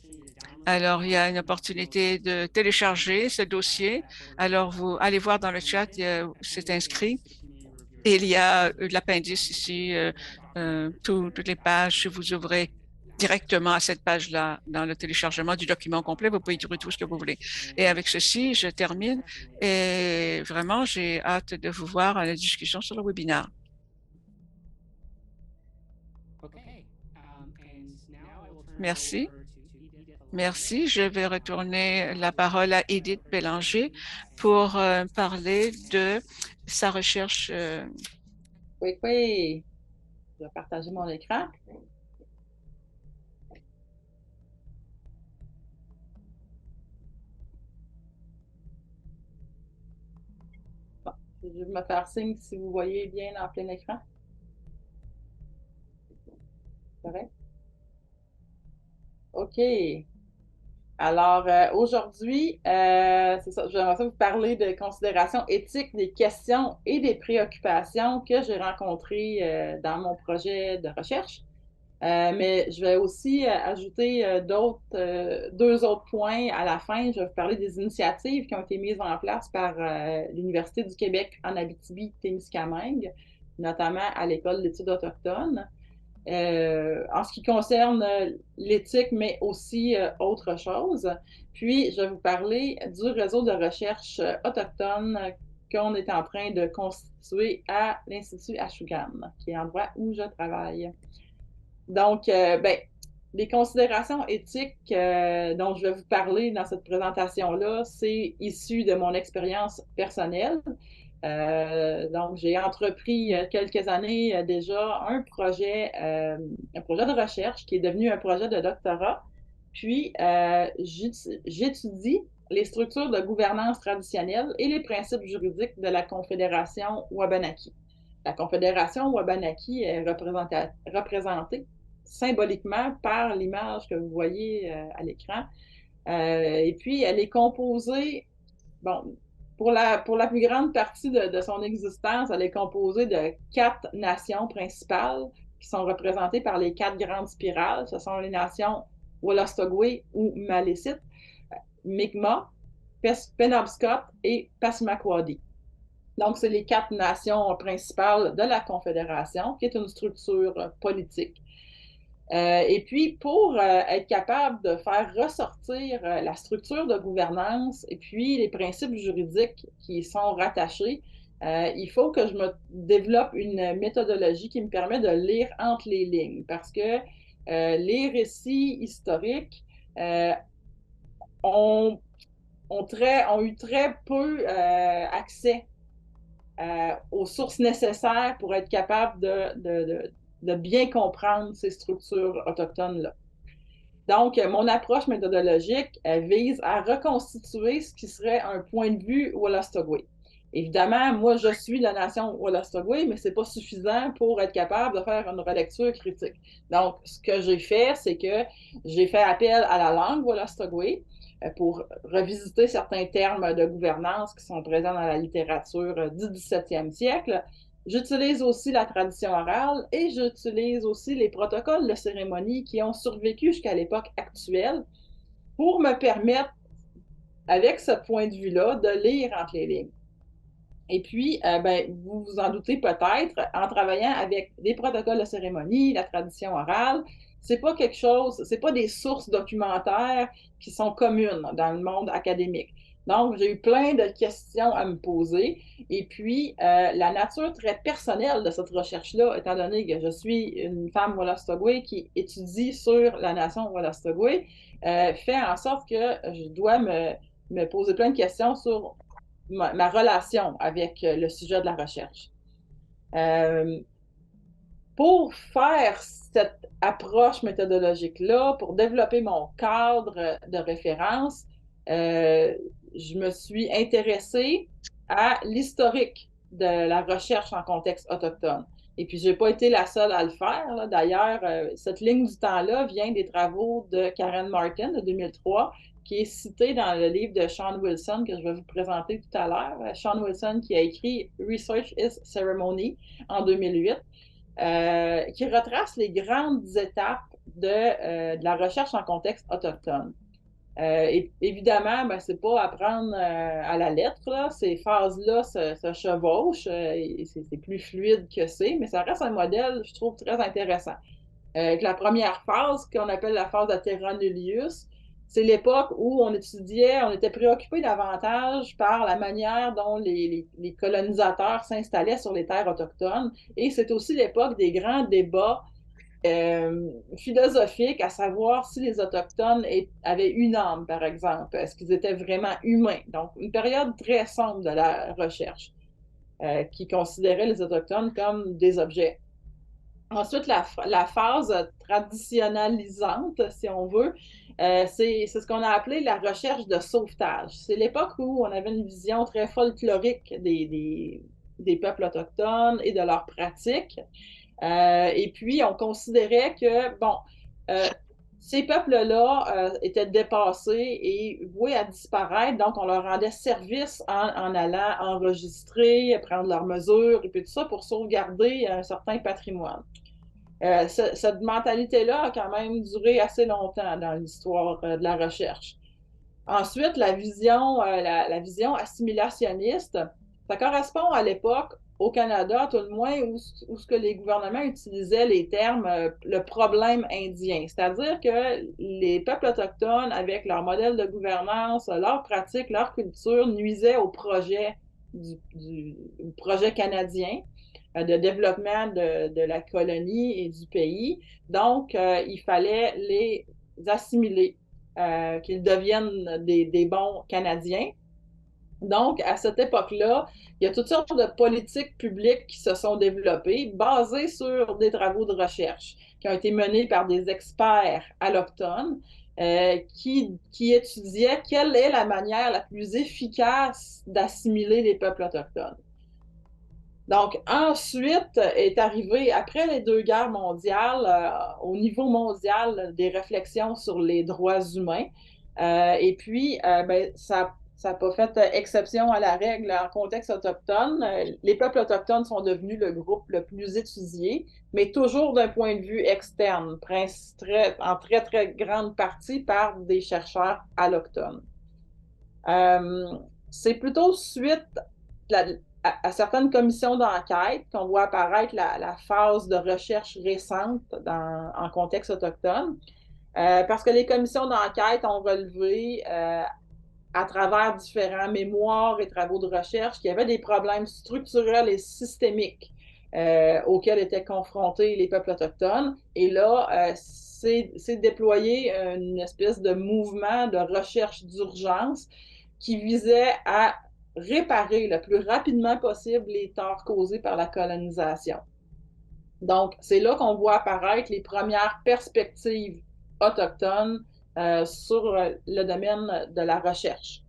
Alors, il y a une opportunité de télécharger ce dossier. Alors, vous allez voir dans le chat, c'est inscrit. Et il y a l'appendice ici, toutes les pages, si vous ouvrez directement à cette page-là dans le téléchargement du document complet, vous pouvez trouver tout ce que vous voulez. Et avec ceci, je termine et vraiment, j'ai hâte de vous voir à la discussion sur le webinaire. Merci. Merci. Je vais retourner la parole à Edith Bélanger pour parler de sa recherche. Oui, oui. Je vais partager mon écran. Bon, je vais me faire signe si vous voyez bien en plein écran. Correct? OK. Alors, aujourd'hui, c'est ça, j'aimerais vous parler de considérations éthiques des questions et des préoccupations que j'ai rencontrées dans mon projet de recherche. Mais je vais aussi ajouter deux autres points à la fin. Je vais vous parler des initiatives qui ont été mises en place par l'Université du Québec en Abitibi-Témiscamingue, notamment à l'École d'études autochtones. En ce qui concerne l'éthique, mais aussi autre chose. Puis, je vais vous parler du réseau de recherche autochtone qu'on est en train de constituer à l'Institut Ashougan, qui est l'endroit où je travaille. Donc, les considérations éthiques dont je vais vous parler dans cette présentation-là, c'est issu de mon expérience personnelle. Donc, j'ai entrepris il y a quelques années déjà un projet de recherche qui est devenu un projet de doctorat. Puis, j'étudie les structures de gouvernance traditionnelles et les principes juridiques de la Confédération Wabanaki. La Confédération Wabanaki est représentée symboliquement par l'image que vous voyez à l'écran. Et puis, elle est composée, bon, pour la plus grande partie de son existence, elle est composée de 4 nations principales qui sont représentées par les 4 grandes spirales. Ce sont les nations Wolastoqey ou Malécite, Mi'kmaq, Penobscot et Passamaquoddy. Donc, c'est les 4 nations principales de la Confédération, qui est une structure politique. Et puis, pour être capable de faire ressortir la structure de gouvernance et puis les principes juridiques qui y sont rattachés, il faut que je me développe une méthodologie qui me permet de lire entre les lignes parce que les récits historiques ont eu très peu accès aux sources nécessaires pour être capable de bien comprendre ces structures autochtones-là. Donc, mon approche méthodologique vise à reconstituer ce qui serait un point de vue Wolastoqey. Évidemment, moi, je suis la nation Wolastoqey, mais ce n'est pas suffisant pour être capable de faire une relecture critique. Donc, ce que j'ai fait, c'est que j'ai fait appel à la langue Wolastoqey pour revisiter certains termes de gouvernance qui sont présents dans la littérature du 17e siècle. J'utilise aussi la tradition orale et j'utilise aussi les protocoles de cérémonie qui ont survécu jusqu'à l'époque actuelle pour me permettre, avec ce point de vue-là, de lire entre les lignes. Et puis, vous vous en doutez peut-être, en travaillant avec des protocoles de cérémonie, la tradition orale, c'est pas quelque chose, c'est pas des sources documentaires qui sont communes dans le monde académique. Donc, j'ai eu plein de questions à me poser. Et puis, la nature très personnelle de cette recherche-là, étant donné que je suis une femme Wolastoqey qui étudie sur la nation Wolastoqey, fait en sorte que je dois me poser plein de questions sur ma relation avec le sujet de la recherche. Pour faire cette approche méthodologique-là, pour développer mon cadre de référence, je me suis intéressée à l'historique de la recherche en contexte autochtone. Et puis, je n'ai pas été la seule à le faire. D'ailleurs, cette ligne du temps-là vient des travaux de Karen Martin de 2003, qui est citée dans le livre de Sean Wilson que je vais vous présenter tout à l'heure. Sean Wilson qui a écrit Research is Ceremony en 2008. Qui retrace les grandes étapes de la recherche en contexte autochtone. Évidemment, c'est pas à prendre à la lettre, là. Ces phases-là se chevauchent, c'est plus fluide que mais ça reste un modèle, je trouve, très intéressant. La première phase, qu'on appelle la phase de Terra Nullius, c'est l'époque où on était préoccupé davantage par la manière dont les colonisateurs s'installaient sur les terres autochtones. Et c'est aussi l'époque des grands débats philosophiques, à savoir si les Autochtones avaient une âme, par exemple. Est-ce qu'ils étaient vraiment humains? Donc, une période très sombre de la recherche qui considérait les Autochtones comme des objets. Ensuite, la phase traditionnalisante, si on veut, c'est ce qu'on a appelé la recherche de sauvetage. C'est l'époque où on avait une vision très folklorique des peuples autochtones et de leurs pratiques. Et puis, on considérait que, ces peuples-là étaient dépassés et voués à disparaître, donc on leur rendait service en allant enregistrer, prendre leurs mesures et puis tout ça pour sauvegarder un certain patrimoine. Cette mentalité-là a quand même duré assez longtemps dans l'histoire de la recherche. Ensuite, la vision assimilationniste, ça correspond à l'époque au Canada, tout le moins, où ce que les gouvernements utilisaient les termes le problème indien. C'est-à-dire que les peuples autochtones, avec leur modèle de gouvernance, leurs pratiques, leur culture, nuisaient au projet du projet canadien de développement de la colonie et du pays. Donc, il fallait les assimiler, qu'ils deviennent des bons Canadiens. Donc, à cette époque-là, il y a toutes sortes de politiques publiques qui se sont développées basées sur des travaux de recherche qui ont été menés par des experts allochtones qui étudiaient quelle est la manière la plus efficace d'assimiler les peuples autochtones. Donc, ensuite est arrivé, après les deux guerres mondiales, au niveau mondial, des réflexions sur les droits humains. Et puis, ça n'a pas fait exception à la règle en contexte autochtone. Les peuples autochtones sont devenus le groupe le plus étudié, mais toujours d'un point de vue externe, en très, très grande partie par des chercheurs allochtones. C'est plutôt suite à certaines commissions d'enquête qu'on voit apparaître la phase de recherche récente en contexte autochtone, parce que les commissions d'enquête ont relevé à travers différents mémoires et travaux de recherche qu'il y avait des problèmes structurels et systémiques auxquels étaient confrontés les peuples autochtones. Et là, c'est déployé une espèce de mouvement de recherche d'urgence qui visait à réparer le plus rapidement possible les torts causés par la colonisation. Donc, c'est là qu'on voit apparaître les premières perspectives autochtones sur le domaine de la recherche.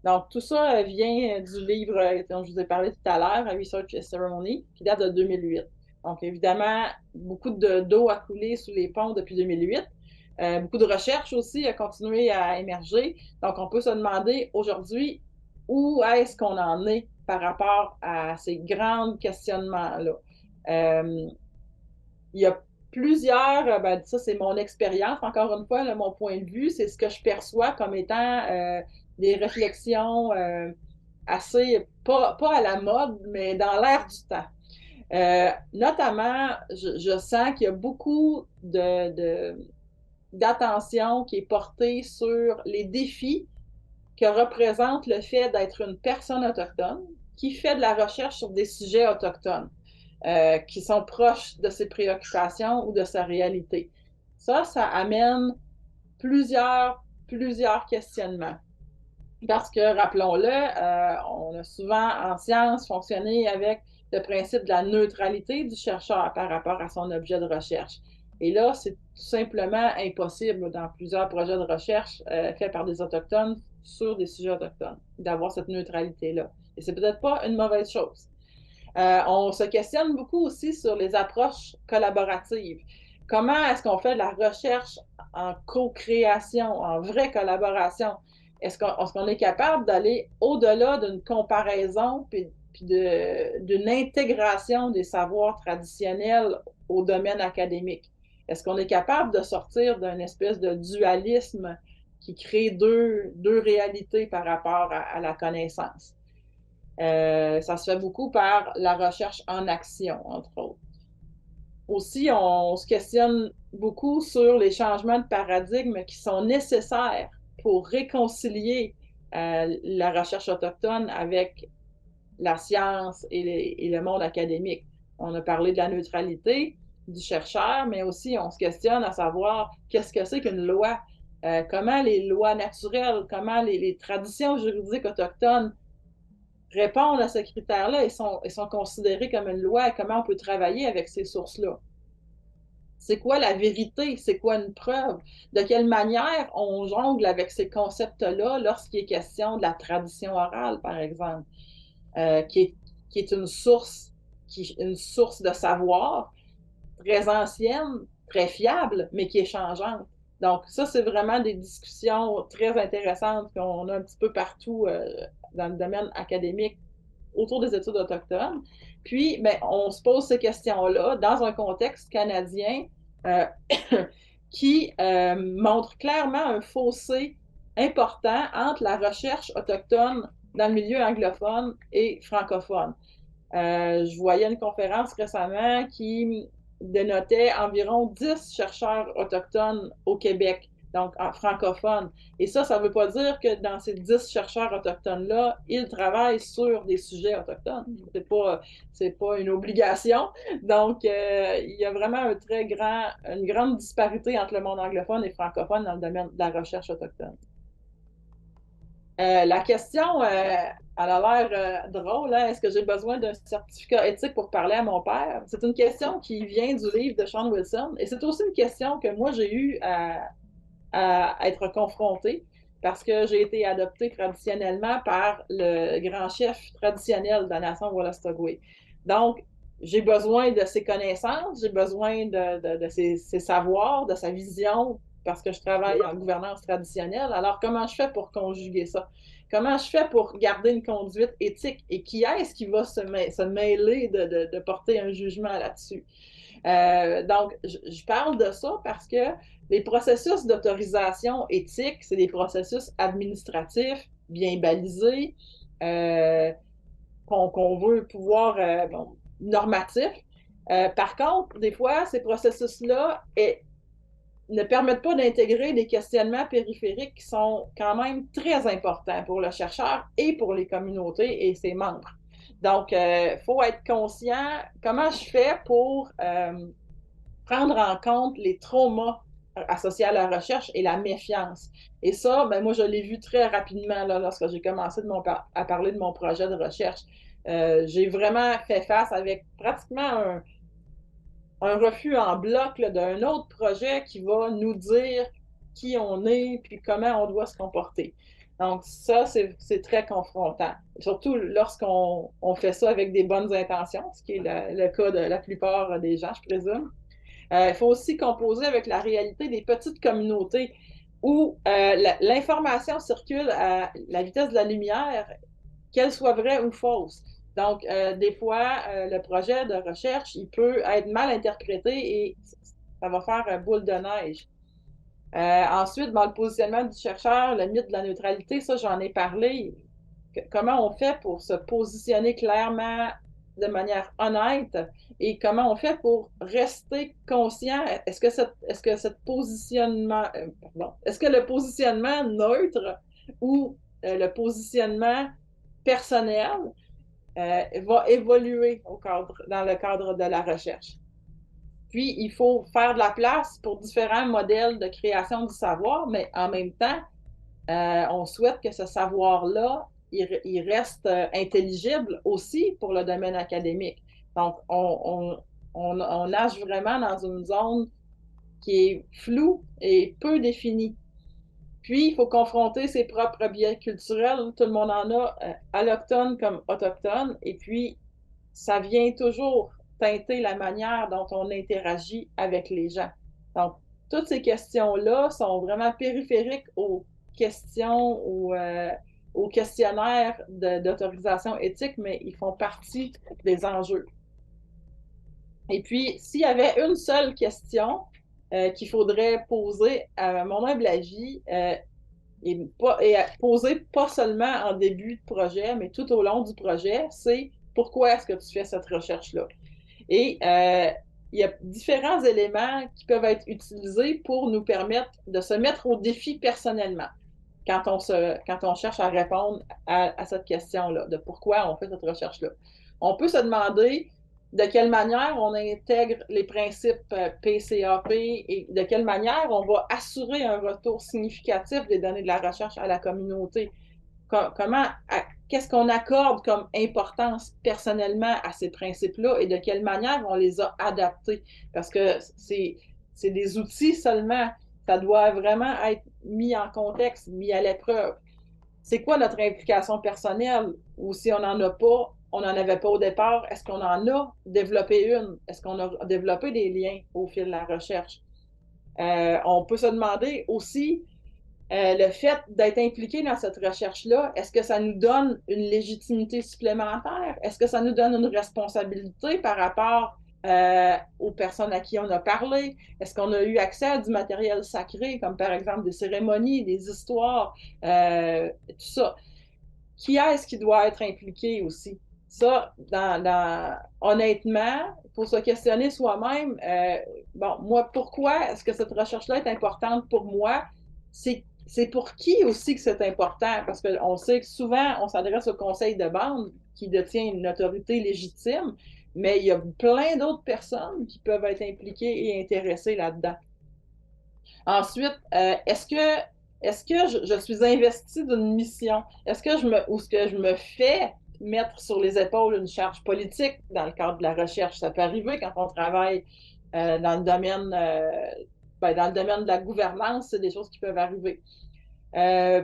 Donc, tout ça vient du livre dont je vous ai parlé tout à l'heure, Research and Ceremony, qui date de 2008. Donc, évidemment, beaucoup d'eau a coulé sous les ponts depuis 2008. Beaucoup de recherches aussi a continué à émerger. Donc, on peut se demander aujourd'hui où est-ce qu'on en est par rapport à ces grands questionnements-là. Il y a plusieurs, ben, ça c'est mon expérience, encore une fois, là, mon point de vue, c'est ce que je perçois comme étant des réflexions assez, pas à la mode, mais dans l'air du temps. Notamment, je sens qu'il y a beaucoup d'attention qui est portée sur les défis que représente le fait d'être une personne autochtone qui fait de la recherche sur des sujets autochtones. Qui sont proches de ses préoccupations ou de sa réalité. Ça amène plusieurs questionnements. Parce que, rappelons-le, on a souvent en sciences fonctionné avec le principe de la neutralité du chercheur par rapport à son objet de recherche. Et là, c'est tout simplement impossible dans plusieurs projets de recherche faits par des Autochtones sur des sujets autochtones, d'avoir cette neutralité-là. Et c'est peut-être pas une mauvaise chose. On se questionne beaucoup aussi sur les approches collaboratives. Comment est-ce qu'on fait de la recherche en co-création, en vraie collaboration? Est-ce qu'on est capable d'aller au-delà d'une comparaison puis d'une intégration des savoirs traditionnels au domaine académique? Est-ce qu'on est capable de sortir d'une espèce de dualisme qui crée deux réalités par rapport à la connaissance? Ça se fait beaucoup par la recherche en action, entre autres. Aussi, on se questionne beaucoup sur les changements de paradigme qui sont nécessaires pour réconcilier la recherche autochtone avec la science et le monde académique. On a parlé de la neutralité du chercheur, mais aussi on se questionne à savoir qu'est-ce que c'est qu'une loi, comment les lois naturelles, comment les traditions juridiques autochtones répondent à ce critère-là et sont considérés comme une loi et comment on peut travailler avec ces sources-là. C'est quoi la vérité? C'est quoi une preuve? De quelle manière on jongle avec ces concepts-là lorsqu'il est question de la tradition orale, par exemple, qui est une source de savoir très ancienne, très fiable, mais qui est changeante. Donc, ça, c'est vraiment des discussions très intéressantes qu'on a un petit peu partout dans le domaine académique autour des études autochtones. Puis, ben, on se pose ces questions-là dans un contexte canadien euh, qui montre clairement un fossé important entre la recherche autochtone dans le milieu anglophone et francophone. Je voyais une conférence récemment qui dénotait environ 10 chercheurs autochtones au Québec, donc francophones. Et ça ne veut pas dire que dans ces 10 chercheurs autochtones-là, ils travaillent sur des sujets autochtones. C'est pas une obligation. Donc, il y a vraiment une grande disparité entre le monde anglophone et francophone dans le domaine de la recherche autochtone. La question, elle a l'air drôle. Hein? Est-ce que j'ai besoin d'un certificat éthique pour parler à mon père? C'est une question qui vient du livre de Sean Wilson. Et c'est aussi une question que moi, j'ai eu à être confrontée parce que j'ai été adoptée traditionnellement par le grand chef traditionnel de la nation Wolastoqey. Donc, j'ai besoin de ses connaissances, j'ai besoin de ses savoirs, de sa vision parce que je travaille en gouvernance traditionnelle. Alors, comment je fais pour conjuguer ça? Comment je fais pour garder une conduite éthique? Et qui est-ce qui va se mêler de porter un jugement là-dessus? Donc, je parle de ça parce que les processus d'autorisation éthique, c'est des processus administratifs bien balisés, qu'on veut pouvoir normatifs. Par contre, des fois, ces processus-là ne permettent pas d'intégrer des questionnements périphériques qui sont quand même très importants pour le chercheur et pour les communautés et ses membres. Donc, il faut être conscient comment je fais pour prendre en compte les traumas associée à la recherche est la méfiance. Et ça, ben, moi, je l'ai vu très rapidement là, lorsque j'ai commencé à parler de mon projet de recherche. J'ai vraiment fait face avec pratiquement un refus en bloc d'un autre projet qui va nous dire qui on est puis comment on doit se comporter. Donc, ça, c'est très confrontant. Surtout lorsqu'on fait ça avec des bonnes intentions, ce qui est le cas de la plupart des gens, je présume. Il faut aussi composer avec la réalité des petites communautés où l'information circule à la vitesse de la lumière, qu'elle soit vraie ou fausse. Donc, des fois, le projet de recherche, il peut être mal interprété et ça va faire boule de neige. Ensuite, dans le positionnement du chercheur, le mythe de la neutralité, ça, j'en ai parlé. Comment on fait pour se positionner clairement de manière honnête et comment on fait pour rester conscient? Est-ce que est-ce que le positionnement neutre ou le positionnement personnel va évoluer dans le cadre de la recherche? Puis, il faut faire de la place pour différents modèles de création du savoir, mais en même temps, on souhaite que ce savoir-là, il reste intelligible aussi pour le domaine académique. Donc, on nage vraiment dans une zone qui est floue et peu définie. Puis, il faut confronter ses propres biais culturels. Tout le monde en a, allochtones comme autochtones. Et puis, ça vient toujours teinter la manière dont on interagit avec les gens. Donc, toutes ces questions-là sont vraiment périphériques aux questions, aux questionnaires d'autorisation éthique, mais ils font partie des enjeux. Et puis, s'il y avait une seule question qu'il faudrait poser, à mon humble avis, et poser pas seulement en début de projet, mais tout au long du projet, c'est pourquoi est-ce que tu fais cette recherche-là? Et il y a différents éléments qui peuvent être utilisés pour nous permettre de se mettre au défi personnellement quand on cherche à répondre à cette question-là, de pourquoi on fait cette recherche-là. On peut se demander de quelle manière on intègre les principes PCAP et de quelle manière on va assurer un retour significatif des données de la recherche à la communauté. Qu'est-ce qu'on accorde comme importance personnellement à ces principes-là et de quelle manière on les a adaptés? Parce que c'est des outils seulement. Ça doit vraiment être mis en contexte, mis à l'épreuve. C'est quoi notre implication personnelle? Ou si on n'en a pas, on n'en avait pas au départ, est-ce qu'on en a développé une? Est-ce qu'on a développé des liens au fil de la recherche? On peut se demander aussi, le fait d'être impliqué dans cette recherche-là, est-ce que ça nous donne une légitimité supplémentaire? Est-ce que ça nous donne une responsabilité par rapport aux personnes à qui on a parlé? Est-ce qu'on a eu accès à du matériel sacré, comme par exemple des cérémonies, des histoires, tout ça? Qui est-ce qui doit être impliqué aussi? Ça, honnêtement, pour se questionner soi-même, bon, moi, pourquoi est-ce que cette recherche-là est importante pour moi? C'est pour qui aussi que c'est important? Parce qu'on sait que souvent, on s'adresse au conseil de bande qui détient une autorité légitime, mais il y a plein d'autres personnes qui peuvent être impliquées et intéressées là-dedans. Ensuite, est-ce que je suis investie d'une mission? Est-ce que je me fais mettre sur les épaules une charge politique dans le cadre de la recherche? Ça peut arriver quand on travaille dans le domaine, dans le domaine de la gouvernance, c'est des choses qui peuvent arriver.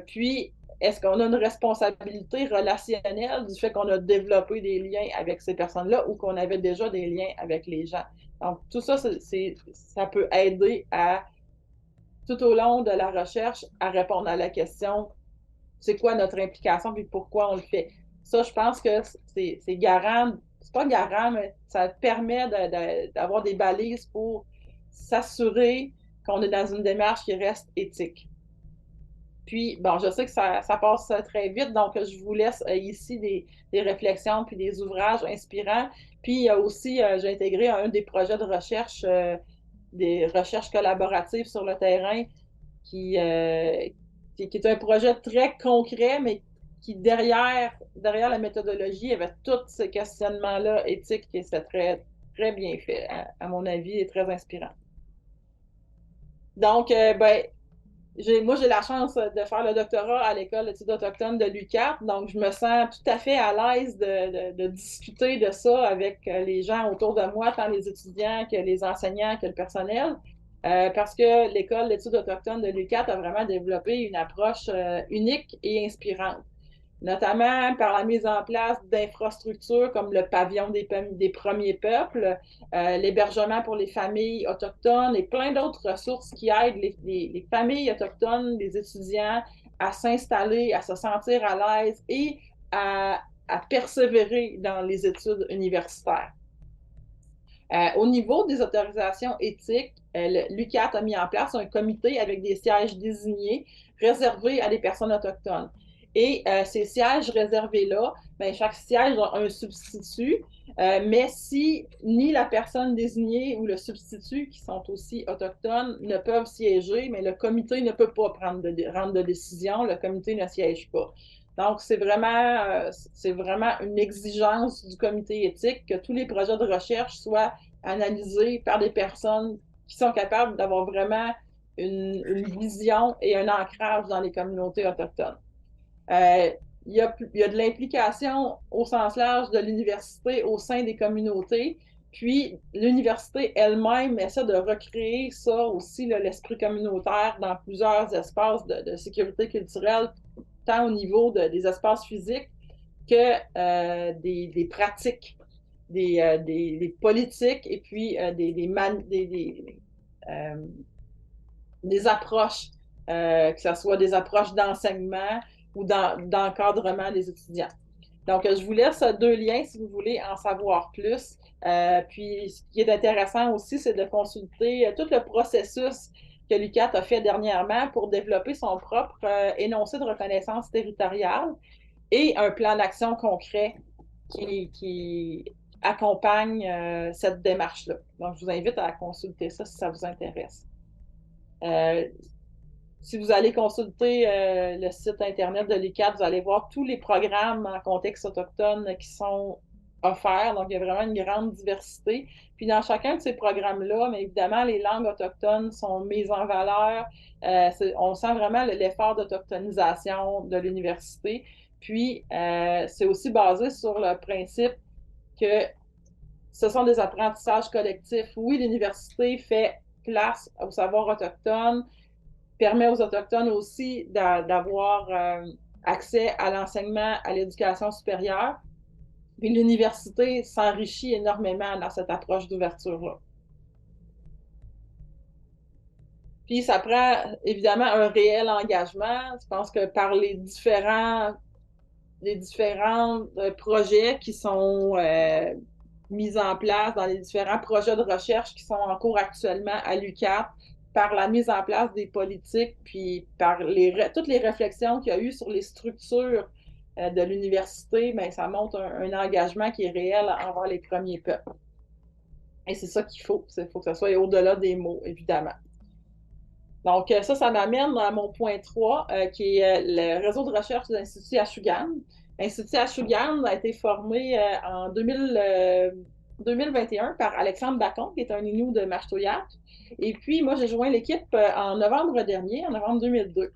Puis, est-ce qu'on a une responsabilité relationnelle du fait qu'on a développé des liens avec ces personnes-là ou qu'on avait déjà des liens avec les gens? Donc, tout ça, ça peut aider à tout au long de la recherche à répondre à la question c'est quoi notre implication et pourquoi on le fait. Ça, je pense que c'est garant, c'est pas garant, mais ça permet d'avoir des balises pour s'assurer qu'on est dans une démarche qui reste éthique. Puis, bon, je sais que ça passe très vite, donc je vous laisse ici des réflexions puis des ouvrages inspirants. Puis, il y a aussi, j'ai intégré un des projets de recherche, des recherches collaboratives sur le terrain qui est un projet très concret, mais qui, derrière la méthodologie, avait tous ces questionnements-là éthiques et c'est très, très bien fait, à mon avis, et très inspirant. Donc, moi, j'ai la chance de faire le doctorat à l'École d'études autochtones de l'UQAT, donc je me sens tout à fait à l'aise de discuter de ça avec les gens autour de moi, tant les étudiants que les enseignants que le personnel, parce que l'École d'études autochtones de l'UQAT a vraiment développé une approche unique et inspirante, notamment par la mise en place d'infrastructures comme le pavillon des premiers peuples, l'hébergement pour les familles autochtones et plein d'autres ressources qui aident les familles autochtones, les étudiants à s'installer, à se sentir à l'aise et à persévérer dans les études universitaires. Au niveau des autorisations éthiques, l'UQAT a mis en place un comité avec des sièges désignés réservés à des personnes autochtones. Et ces sièges réservés-là, ben, chaque siège a un substitut, mais si ni la personne désignée ou le substitut, qui sont aussi autochtones, ne peuvent siéger, mais le comité ne peut pas rendre de décision, le comité ne siège pas. Donc, c'est vraiment une exigence du comité éthique que tous les projets de recherche soient analysés par des personnes qui sont capables d'avoir vraiment une vision et un ancrage dans les communautés autochtones. Il y a de l'implication au sens large de l'université au sein des communautés. Puis, l'université elle-même essaie de recréer ça aussi, l'esprit communautaire dans plusieurs espaces de sécurité culturelle, tant au niveau des espaces physiques que des pratiques, des politiques et puis des approches, que ce soit des approches d'enseignement ou d'encadrement des étudiants. Donc, je vous laisse deux liens si vous voulez en savoir plus. Puis, ce qui est intéressant aussi, c'est de consulter tout le processus que l'UQAT a fait dernièrement pour développer son propre énoncé de reconnaissance territoriale et un plan d'action concret qui accompagne cette démarche-là. Donc, je vous invite à consulter ça si ça vous intéresse. Si vous allez consulter le site Internet de l'UQAT, vous allez voir tous les programmes en contexte autochtone qui sont offerts. Donc, il y a vraiment une grande diversité. Puis, dans chacun de ces programmes-là, mais évidemment, les langues autochtones sont mises en valeur. On sent vraiment l'effort d'autochtonisation de l'université. Puis, c'est aussi basé sur le principe que ce sont des apprentissages collectifs. Oui, l'université fait place au savoir autochtone, permet aux Autochtones aussi d'avoir accès à l'enseignement, à l'éducation supérieure. Puis l'université s'enrichit énormément dans cette approche d'ouverture-là. Puis ça prend évidemment un réel engagement. Je pense que par les différents projets qui sont mis en place dans les différents projets de recherche qui sont en cours actuellement à l'UQAT, par la mise en place des politiques, puis par toutes les réflexions qu'il y a eu sur les structures de l'université, bien, ça montre un engagement qui est réel envers les premiers peuples. Et c'est ça qu'il faut. Il faut que ça soit au-delà des mots, évidemment. Donc, ça m'amène à mon point 3, qui est le réseau de recherche de l'Institut Ashougan. L'Institut Ashougan a été formé en 2021 par Alexandre Bacon, qui est un Innu de Mashtoyak. Et puis, moi, j'ai joint l'équipe en novembre dernier, en novembre 2002.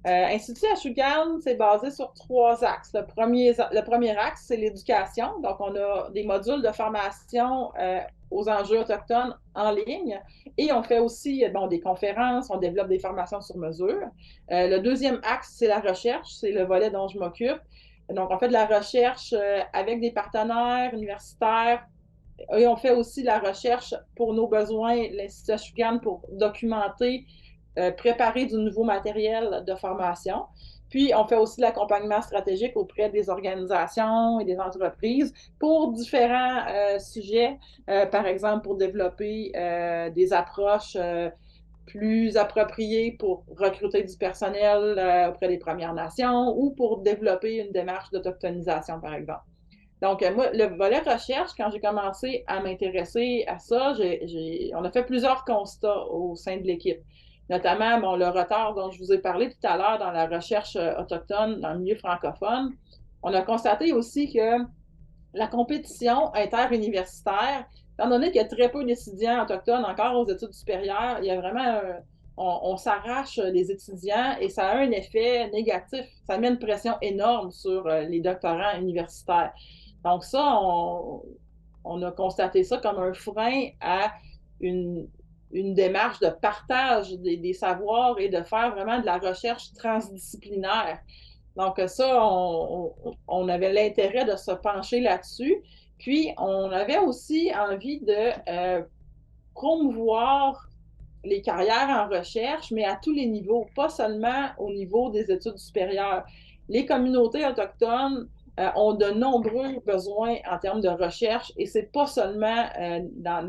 Institut Ashougan, c'est basé sur 3 axes. Le premier axe, c'est l'éducation. Donc, on a des modules de formation aux enjeux autochtones en ligne. Et on fait aussi des conférences, on développe des formations sur mesure. Le deuxième axe, c'est la recherche. C'est le volet dont je m'occupe. Donc, on fait de la recherche avec des partenaires universitaires. Et on fait aussi la recherche pour nos besoins, l'Institut Ashougan, pour documenter, préparer du nouveau matériel de formation. Puis, on fait aussi l'accompagnement stratégique auprès des organisations et des entreprises pour différents sujets, par exemple pour développer des approches plus appropriées pour recruter du personnel auprès des Premières Nations ou pour développer une démarche d'autochtonisation, par exemple. Donc, moi, le volet recherche, quand j'ai commencé à m'intéresser à ça, on a fait plusieurs constats au sein de l'équipe. Notamment, le retard dont je vous ai parlé tout à l'heure dans la recherche autochtone dans le milieu francophone. On a constaté aussi que la compétition interuniversitaire, étant donné qu'il y a très peu d'étudiants autochtones encore aux études supérieures, il y a vraiment on s'arrache les étudiants et ça a un effet négatif. Ça met une pression énorme sur les doctorants universitaires. Donc ça, on a constaté ça comme un frein à une, une démarche de partage des savoirs et de faire vraiment de la recherche transdisciplinaire. Donc ça, on avait l'intérêt de se pencher là-dessus. Puis, on avait aussi envie de promouvoir les carrières en recherche, mais à tous les niveaux, pas seulement au niveau des études supérieures. Les communautés autochtones ont de nombreux besoins en termes de recherche et c'est pas seulement dans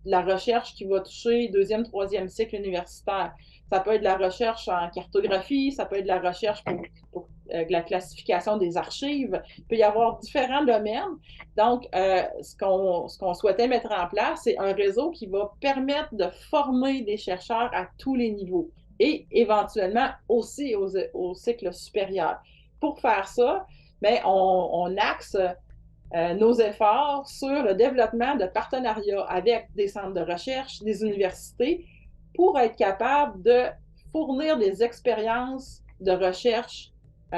la recherche qui va toucher deuxième, troisième cycle universitaire. Ça peut être de la recherche en cartographie, ça peut être de la recherche pour la classification des archives. Il peut y avoir différents domaines. Donc, ce qu'on souhaitait mettre en place, c'est un réseau qui va permettre de former des chercheurs à tous les niveaux et éventuellement aussi au cycle supérieur. Pour faire ça, bien, on axe nos efforts sur le développement de partenariats avec des centres de recherche, des universités, pour être capable de fournir des expériences de recherche,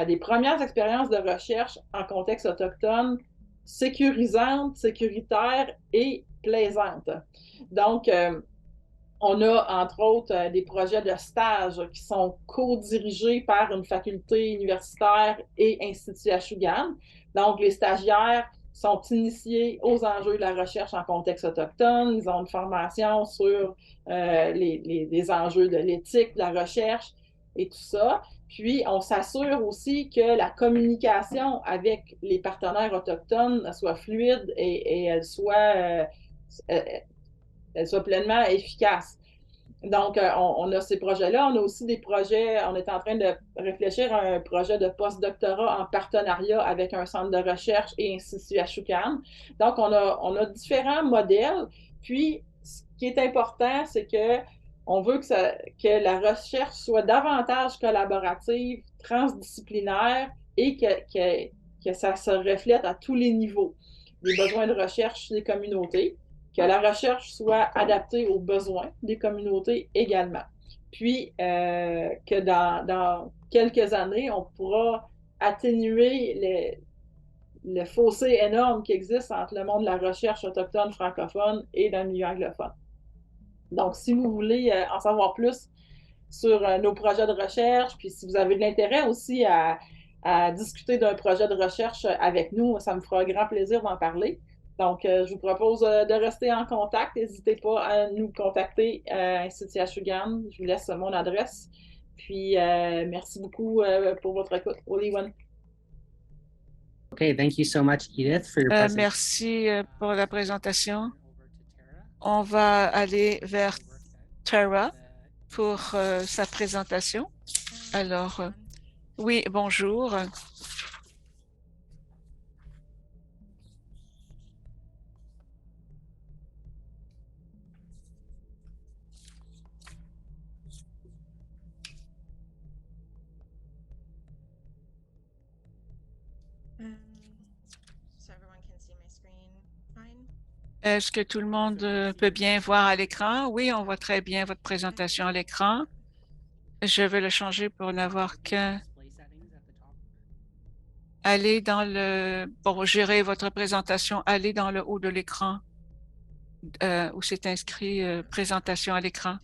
des premières expériences de recherche en contexte autochtone, sécurisantes, sécuritaires et plaisantes. Donc, on a, entre autres, des projets de stage qui sont co-dirigés par une faculté universitaire et Institut Ashougan. Donc, les stagiaires sont initiés aux enjeux de la recherche en contexte autochtone. Ils ont une formation sur les enjeux de l'éthique, de la recherche et tout ça. Puis, on s'assure aussi que la communication avec les partenaires autochtones soit fluide et elle soit pleinement efficace. Donc, on a ces projets-là. On a aussi des projets, on est en train de réfléchir à un projet de post-doctorat en partenariat avec un centre de recherche et Institut Ashoukan. Donc, on a différents modèles. Puis, ce qui est important, c'est que on veut que la recherche soit davantage collaborative, transdisciplinaire et que ça se reflète à tous les niveaux. Les besoins de recherche des communautés, que la recherche soit adaptée aux besoins des communautés également. Puis que dans quelques années, on pourra atténuer le fossé énorme qui existe entre le monde de la recherche autochtone francophone et dans le milieu anglophone. Donc, si vous voulez en savoir plus sur nos projets de recherche, puis si vous avez de l'intérêt aussi à discuter d'un projet de recherche avec nous, ça me fera un grand plaisir d'en parler. Donc, je vous propose de rester en contact. N'hésitez pas à nous contacter à Institut Ashougan. Je vous laisse mon adresse. Puis, merci beaucoup pour votre écoute. Oliwan. Okay, thank you so much, Edith, for your presentation. Merci pour la présentation. On va aller vers Tara pour sa présentation. Alors, oui, bonjour. Est-ce que tout le monde peut bien voir à l'écran? Oui, on voit très bien votre présentation à l'écran. Je vais le changer pour n'avoir qu'un. Allez dans le... Pour gérer votre présentation, allez dans le haut de l'écran où c'est inscrit présentation à l'écran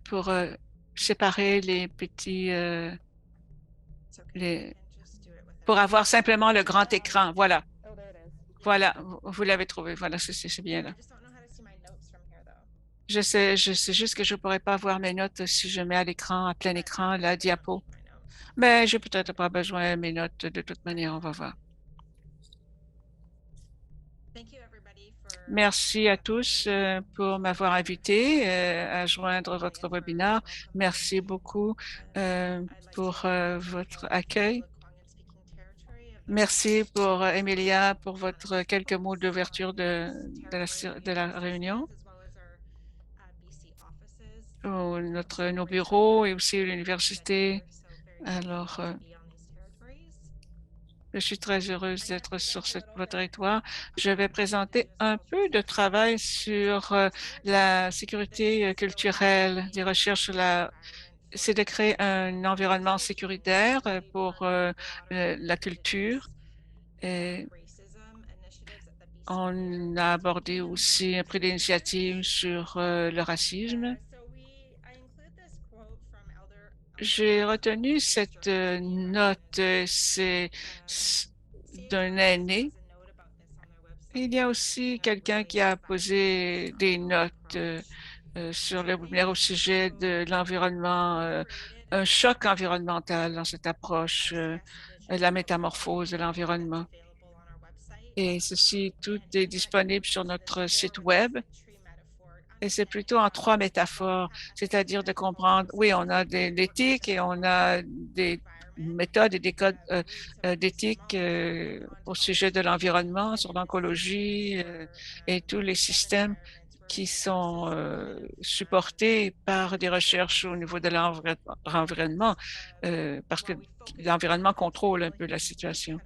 pour séparer les petits... pour avoir simplement le grand écran. Voilà. Voilà, vous l'avez trouvé. Voilà, c'est bien là. Je sais juste que je ne pourrais pas voir mes notes si je mets à l'écran, à plein écran, la diapo. Mais je n'ai peut-être pas besoin de mes notes de toute manière, on va voir. Merci à tous pour m'avoir invité à joindre votre webinaire. Merci beaucoup pour votre accueil. Merci pour Emilia pour votre quelques mots d'ouverture de la réunion. Nos bureaux et aussi l'université. Alors, Je suis très heureuse d'être sur votre territoire. Je vais présenter un peu de travail sur la sécurité culturelle, des recherches sur c'est de créer un environnement sécuritaire pour la culture. Et on a abordé aussi un prix d'initiative sur le racisme. J'ai retenu cette note, d'un aîné. Il y a aussi quelqu'un qui a posé des notes sur le webinaire au sujet de l'environnement, un choc environnemental dans cette approche, la métamorphose de l'environnement. Et ceci, tout est disponible sur notre site web. Et c'est plutôt en trois métaphores, c'est-à-dire de comprendre, oui, on a l'éthique et on a des méthodes et des codes d'éthique au sujet de l'environnement, sur l'écologie et tous les systèmes qui sont supportés par des recherches au niveau de l'environnement, parce que l'environnement contrôle un peu la situation.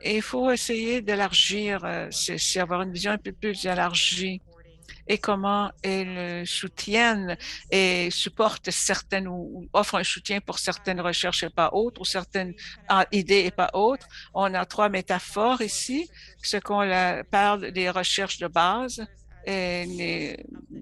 Et il faut essayer d'élargir, c'est avoir une vision un peu plus élargie et comment elles soutiennent et supportent certaines ou offrent un soutien pour certaines recherches et pas autres, ou certaines idées et pas autres. On a trois métaphores ici, ce qu'on parle des recherches de base. Et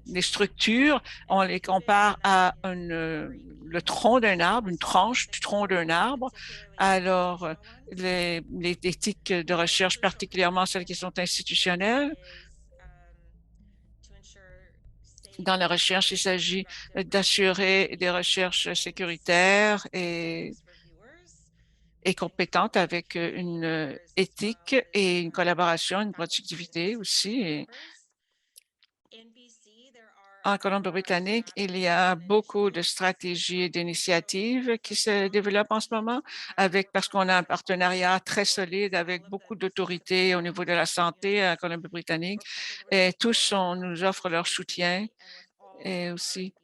les structures, on les compare à le tronc d'un arbre, une tranche du tronc d'un arbre. Alors, les éthiques de recherche, particulièrement celles qui sont institutionnelles, dans la recherche, il s'agit d'assurer des recherches sécuritaires et compétentes avec une éthique et une collaboration, une productivité aussi. Et en Colombie-Britannique, il y a beaucoup de stratégies et d'initiatives qui se développent en ce moment parce qu'on a un partenariat très solide avec beaucoup d'autorités au niveau de la santé en Colombie-Britannique et tous nous offrent leur soutien. Et aussi,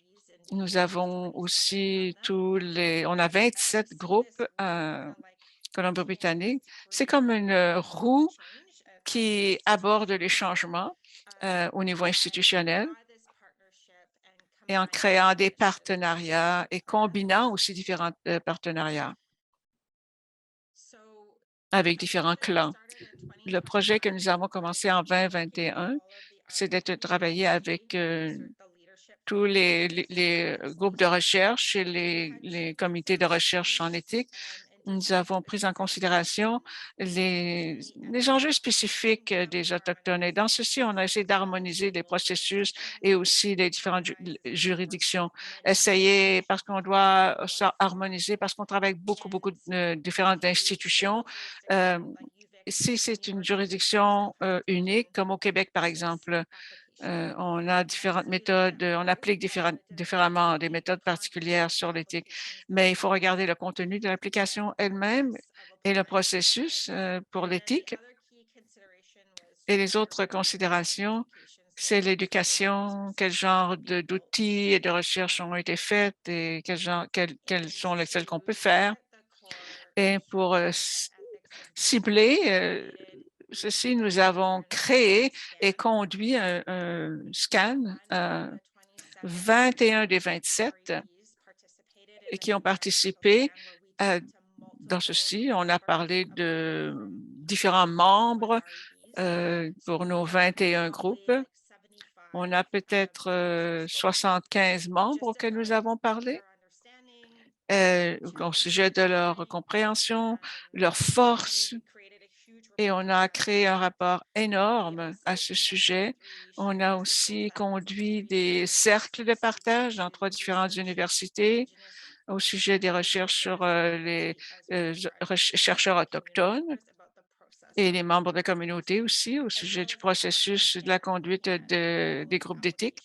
nous avons aussi on a 27 groupes Colombie-Britannique. C'est comme une roue qui aborde les changements au niveau institutionnel et en créant des partenariats et combinant aussi différents partenariats avec différents clans. Le projet que nous avons commencé en 2021, c'est de travailler avec tous les groupes de recherche et les comités de recherche en éthique. Nous avons pris en considération les enjeux spécifiques des Autochtones. Et dans ceci, on a essayé d'harmoniser les processus et aussi les différentes juridictions. Essayer, parce qu'on doit harmoniser, parce qu'on travaille avec beaucoup de différentes institutions. Si c'est une juridiction unique, comme au Québec, par exemple, on a différentes méthodes, on applique différemment des méthodes particulières sur l'éthique, mais il faut regarder le contenu de l'application elle-même et le processus pour l'éthique. Et les autres considérations, c'est l'éducation, quel genre d'outils et de recherches ont été faites et quelles sont celles qu'on peut faire. Et pour cibler ceci, nous avons créé et conduit un scan, 21 des 27 qui ont participé dans ceci. On a parlé de différents membres pour nos 21 groupes. On a peut-être 75 membres auxquels nous avons parlé au sujet de leur compréhension, leur force. Et on a créé un rapport énorme à ce sujet. On a aussi conduit des cercles de partage dans 3 différentes universités au sujet des recherches sur les chercheurs autochtones et les membres de la communauté aussi au sujet du processus de la conduite des groupes d'éthique.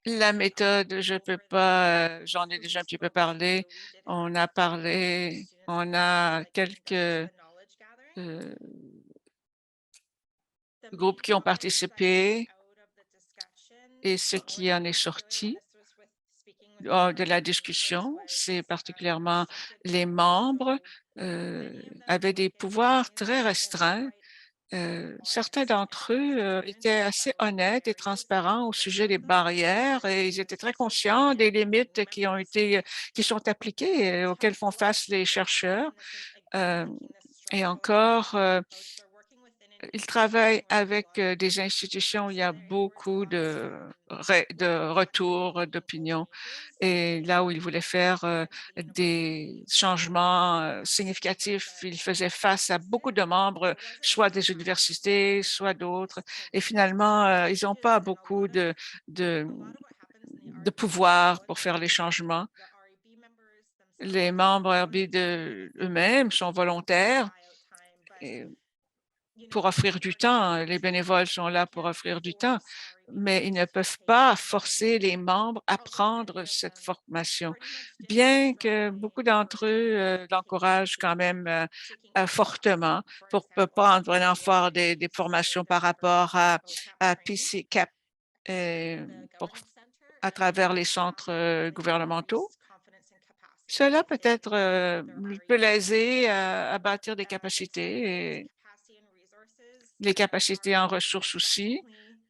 La méthode, je peux pas, j'en ai déjà un petit peu parlé. On a quelques groupes qui ont participé et ce qui en est sorti. de la discussion. C'est particulièrement les membres avaient des pouvoirs très restreints. Certains d'entre eux étaient assez honnêtes et transparents au sujet des barrières et ils étaient très conscients des limites qui sont appliquées, auxquelles font face les chercheurs. Et encore, ils travaillent avec des institutions où il y a beaucoup de retours d'opinion et là où ils voulaient faire des changements significatifs, ils faisaient face à beaucoup de membres, soit des universités, soit d'autres. Et finalement, ils n'ont pas beaucoup de, de pouvoir pour faire les changements. Les membres RB eux-mêmes sont volontaires et pour offrir du temps. Les bénévoles sont là pour offrir du temps, mais ils ne peuvent pas forcer les membres à prendre cette formation, bien que beaucoup d'entre eux l'encouragent quand même fortement pour prendre vraiment faire des formations par rapport à PCCAP à travers les centres gouvernementaux. Cela peut l'aider à bâtir des capacités et les capacités en ressources aussi.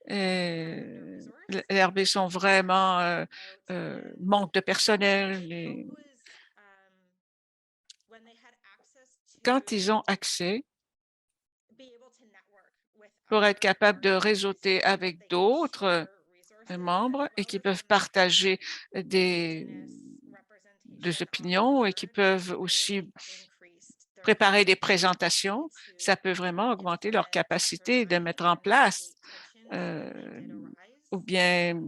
Les RB sont vraiment manque de personnel. Quand ils ont accès pour être capables de réseauter avec d'autres membres et qui peuvent partager des opinions et qui peuvent aussi préparer des présentations, ça peut vraiment augmenter leur capacité de mettre en place ou bien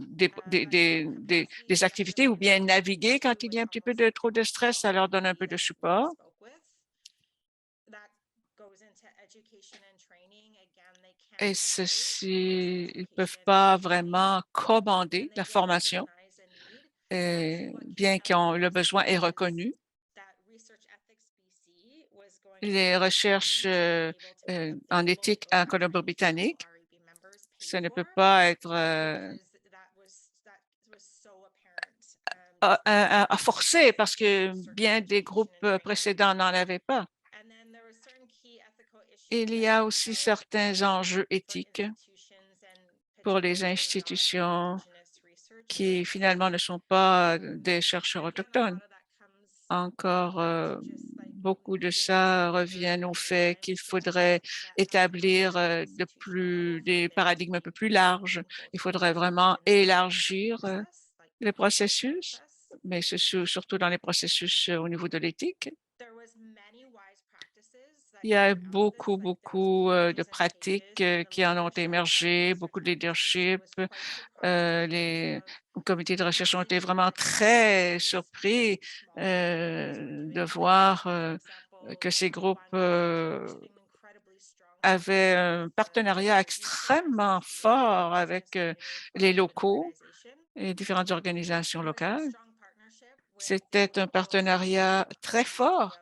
des activités ou bien naviguer quand il y a un petit peu trop de stress, ça leur donne un peu de support. Et ceci, ils ne peuvent pas vraiment commander la formation, bien que le besoin est reconnu. Les recherches en éthique en Colombie-Britannique, ça ne peut pas être à forcer parce que bien des groupes précédents n'en avaient pas. Il y a aussi certains enjeux éthiques pour les institutions qui finalement ne sont pas des chercheurs autochtones. Encore, beaucoup de ça reviennent au fait qu'il faudrait établir des paradigmes un peu plus larges. Il faudrait vraiment élargir les processus, mais surtout dans les processus au niveau de l'éthique. Il y a beaucoup de pratiques qui en ont émergé, beaucoup de leadership. Les comités de recherche ont été vraiment très surpris de voir que ces groupes avaient un partenariat extrêmement fort avec les locaux et différentes organisations locales. C'était un partenariat très fort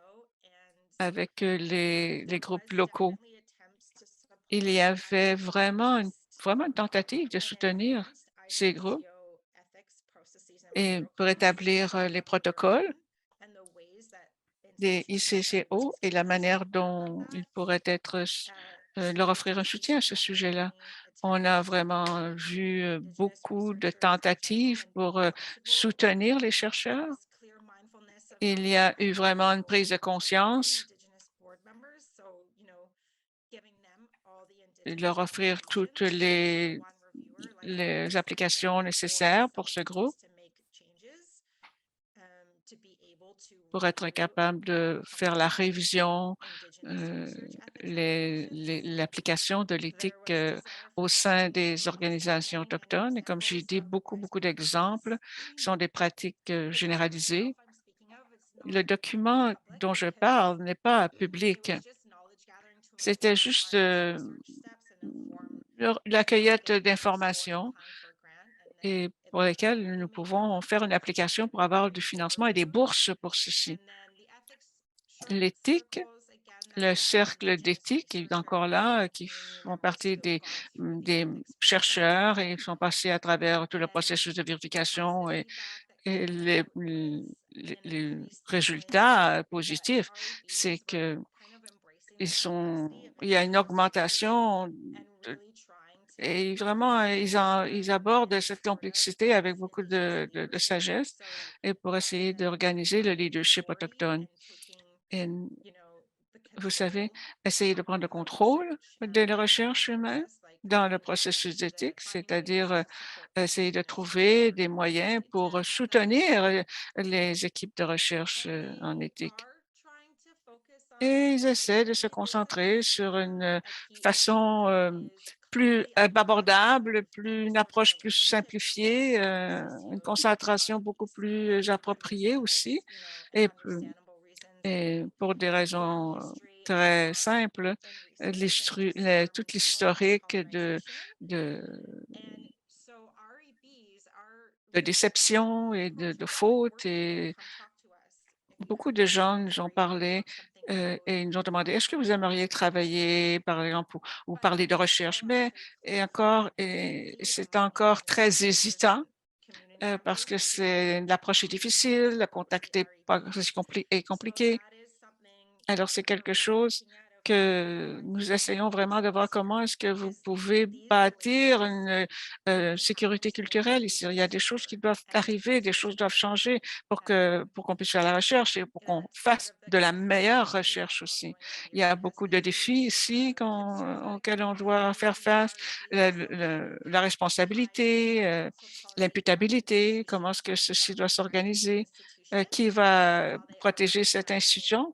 avec les groupes locaux. Il y avait vraiment une tentative de soutenir ces groupes et pour établir les protocoles des ICCO et la manière dont il pourrait leur offrir un soutien à ce sujet-là. On a vraiment vu beaucoup de tentatives pour soutenir les chercheurs. Il y a eu vraiment une prise de conscience, leur offrir toutes les applications nécessaires pour ce groupe pour être capable de faire la révision, l'application de l'éthique au sein des organisations autochtones. Et comme j'ai dit, beaucoup d'exemples sont des pratiques généralisées. Le document dont je parle n'est pas public. C'était juste la cueillette d'informations et pour lesquelles nous pouvons faire une application pour avoir du financement et des bourses pour ceci. L'éthique, le cercle d'éthique est encore là, qui font partie des chercheurs et ils sont passés à travers tout le processus de vérification et Et les résultats positifs, c'est que il y a une augmentation et vraiment, ils abordent cette complexité avec beaucoup de sagesse et pour essayer d'organiser le leadership autochtone. Et vous savez, essayer de prendre le contrôle de la recherche humaine dans le processus d'éthique, c'est-à-dire essayer de trouver des moyens pour soutenir les équipes de recherche en éthique. Et ils essaient de se concentrer sur une façon plus abordable, une approche plus simplifiée, une concentration beaucoup plus appropriée aussi, et, et pour des raisons très simples, toute l'historique de, de déception et de fautes et beaucoup de gens nous ont parlé et ils nous ont demandé: «Est-ce que vous aimeriez travailler, par exemple, ou parler de recherche?» Mais c'est encore très hésitant, parce que l'approche est difficile, le contact est compliqué. Alors, c'est quelque chose que nous essayons vraiment de voir comment est-ce que vous pouvez bâtir une sécurité culturelle ici. Il y a des choses qui doivent arriver, des choses doivent changer pour qu'on puisse faire la recherche et pour qu'on fasse de la meilleure recherche aussi. Il y a beaucoup de défis ici auxquels on doit faire face, la responsabilité, l'imputabilité, comment est-ce que ceci doit s'organiser, qui va protéger cette institution.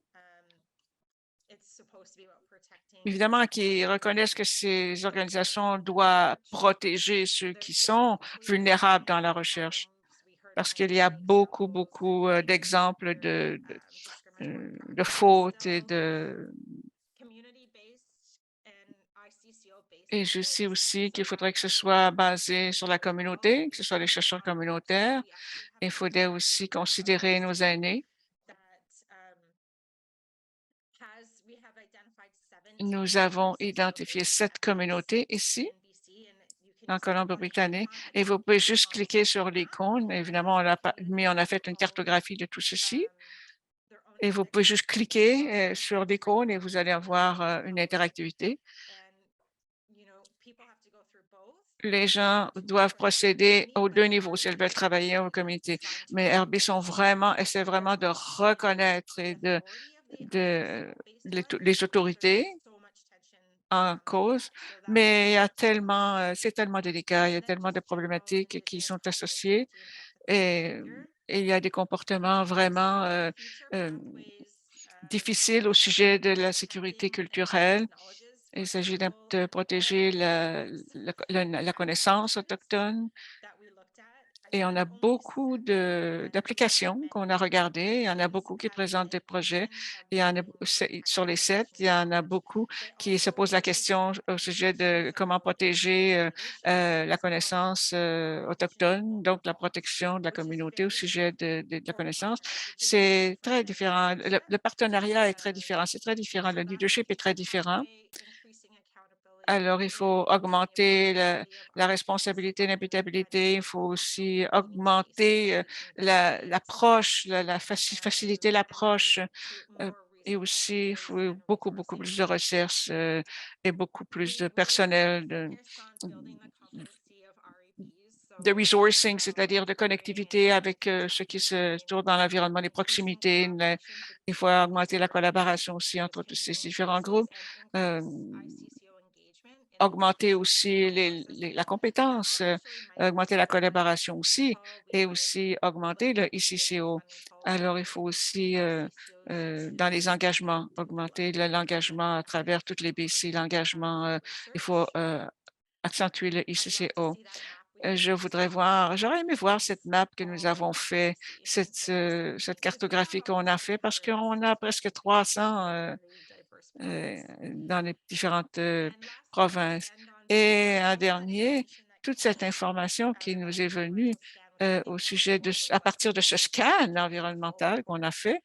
Évidemment, qui reconnaissent que ces organisations doivent protéger ceux qui sont vulnérables dans la recherche, parce qu'il y a beaucoup d'exemples de fautes et je sais aussi qu'il faudrait que ce soit basé sur la communauté, que ce soit les chercheurs communautaires. Il faudrait aussi considérer nos aînés. Nous avons identifié 7 communautés ici, en Colombie-Britannique, et vous pouvez juste cliquer sur l'icône. Évidemment, on a fait une cartographie de tout ceci. Et vous pouvez juste cliquer sur l'icône et vous allez avoir une interactivité. Les gens doivent procéder aux 2 niveaux si elles veulent travailler au comité. Mais RB essaie vraiment de reconnaître et les autorités en cause, mais c'est tellement délicat, il y a tellement de problématiques qui sont associées et, et il y a des comportements vraiment difficiles au sujet de la sécurité culturelle. Il s'agit de protéger la connaissance autochtone. Et on a beaucoup d'applications qu'on a regardées. Il y en a beaucoup qui présentent des projets. Sur les 7, il y en a beaucoup qui se posent la question au sujet de comment protéger la connaissance autochtone, donc la protection de la communauté au sujet de la connaissance. C'est très différent. Le partenariat est très différent. C'est très différent. Le leadership est très différent. Alors, il faut augmenter la responsabilité, l'imputabilité. Il faut aussi augmenter l'approche, faciliter l'approche. Et aussi, il faut beaucoup plus de recherche et beaucoup plus de personnel, de resourcing, c'est-à-dire de connectivité avec ce qui se trouve dans l'environnement des proximités. Il faut augmenter la collaboration aussi entre tous ces différents groupes. Augmenter aussi la compétence, augmenter la collaboration aussi et aussi augmenter le ICCO. Alors, il faut aussi, dans les engagements, augmenter l'engagement à travers toutes les BC, il faut accentuer le ICCO. J'aurais aimé voir cette map que nous avons fait, cette cartographie qu'on a fait parce qu'on a presque 300 dans les différentes provinces. Et un dernier, toute cette information qui nous est venue au sujet à partir de ce scan environnemental qu'on a fait,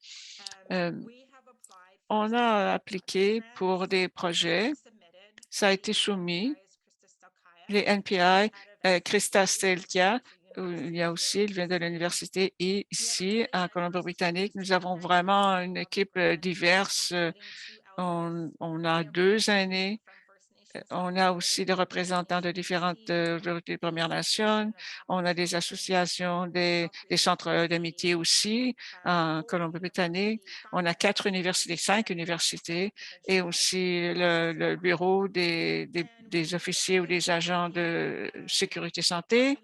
on a appliqué pour des projets. Ça a été soumis. Les NPI, Christa Stelkia il y a aussi, il vient de l'université et ici, en Colombie-Britannique, nous avons vraiment une équipe diverse. On a 2 années. On a aussi des représentants de différentes autorités de Premières Nations. On a des associations, des centres d'amitié aussi en Colombie-Britannique. On a 4 universités, 5 universités et aussi le bureau des officiers ou des agents de sécurité santé.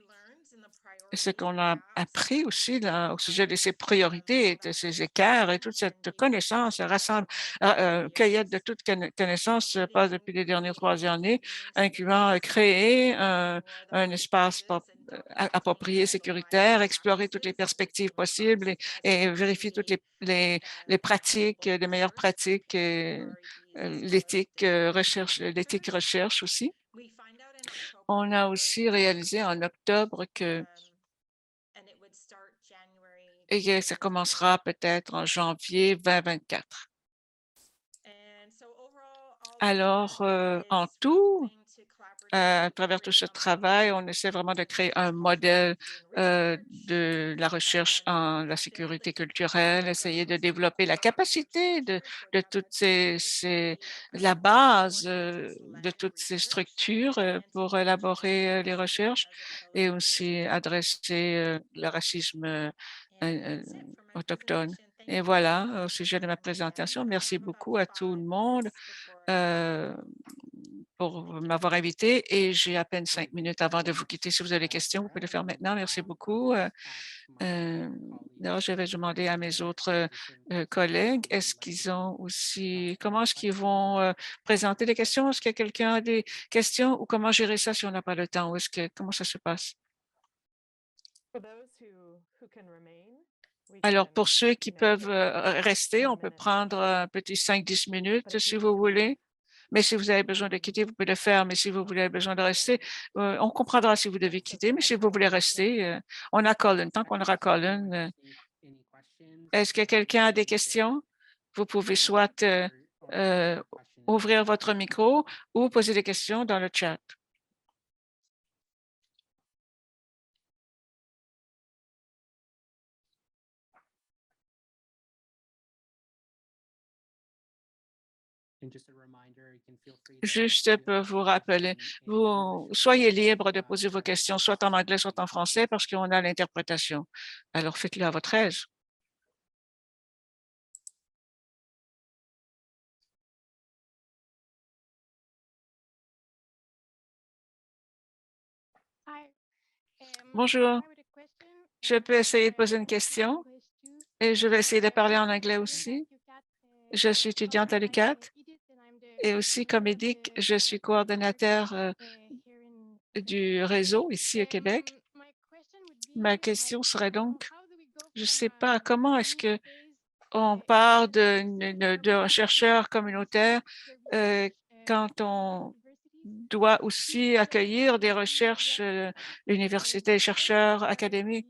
Ce qu'on a appris aussi au sujet de ces priorités et de ces écarts et toute cette connaissance cueillette de toute connaissance passe depuis les dernières 3 années, incluant créer un espace approprié, sécuritaire, explorer toutes les perspectives possibles et vérifier toutes les pratiques, les meilleures pratiques, l'éthique recherche aussi. On a aussi réalisé en octobre et ça commencera peut-être en janvier 2024. Alors, en tout, à travers tout ce travail, on essaie vraiment de créer un modèle de la recherche en la sécurité culturelle, essayer de développer la capacité de toutes la base de toutes ces structures pour élaborer les recherches et aussi adresser le racisme autochtone. Et voilà, au sujet de ma présentation. Merci beaucoup à tout le monde pour m'avoir invité et j'ai à peine 5 minutes avant de vous quitter. Si vous avez des questions, vous pouvez le faire maintenant. Merci beaucoup. Alors, je vais demander à mes autres collègues, est-ce qu'ils ont aussi, comment est-ce qu'ils vont présenter des questions? Est-ce que quelqu'un a des questions ou comment gérer ça si on n'a pas le temps? Ou comment ça se passe? Alors, pour ceux qui peuvent rester, on peut prendre un petit 5-10 minutes si vous voulez. Mais si vous avez besoin de quitter, vous pouvez le faire. Mais si vous avez besoin de rester, on comprendra si vous devez quitter. Mais si vous voulez rester, on a Colin. Tant qu'on aura Colin, est-ce que quelqu'un a des questions? Vous pouvez soit ouvrir votre micro ou poser des questions dans le chat. Juste pour vous rappeler, vous soyez libre de poser vos questions soit en anglais, soit en français, parce qu'on a l'interprétation. Alors, faites-le à votre aise. Bonjour, je peux essayer de poser une question et je vais essayer de parler en anglais aussi. Je suis étudiante à l'UQAT et aussi, comme Edic, je suis coordonnateur du réseau ici au Québec. Ma question serait donc, je ne sais pas, comment est-ce que on part d'un chercheur communautaire quand on doit aussi accueillir des recherches universités, chercheurs académiques.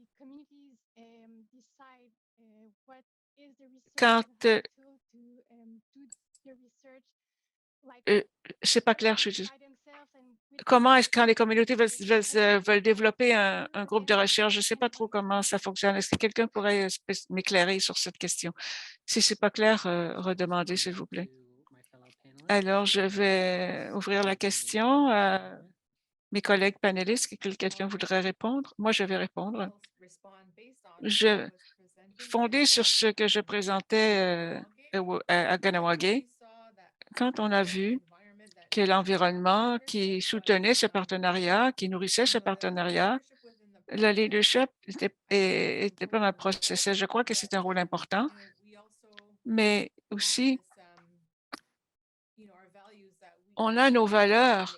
Quand c'est pas clair, comment est-ce quand les communautés veulent développer un groupe de recherche? Je ne sais pas trop comment ça fonctionne. Est-ce que quelqu'un pourrait m'éclairer sur cette question? Si c'est pas clair, redemandez, s'il vous plaît. Alors, je vais ouvrir la question à mes collègues panélistes. Quelqu'un voudrait répondre? Moi, je vais répondre. Fondé sur ce que je présentais à Ganawagé, quand on a vu que l'environnement qui soutenait ce partenariat, qui nourrissait ce partenariat, le leadership était pas un processus. Je crois que c'est un rôle important, mais aussi, on a nos valeurs.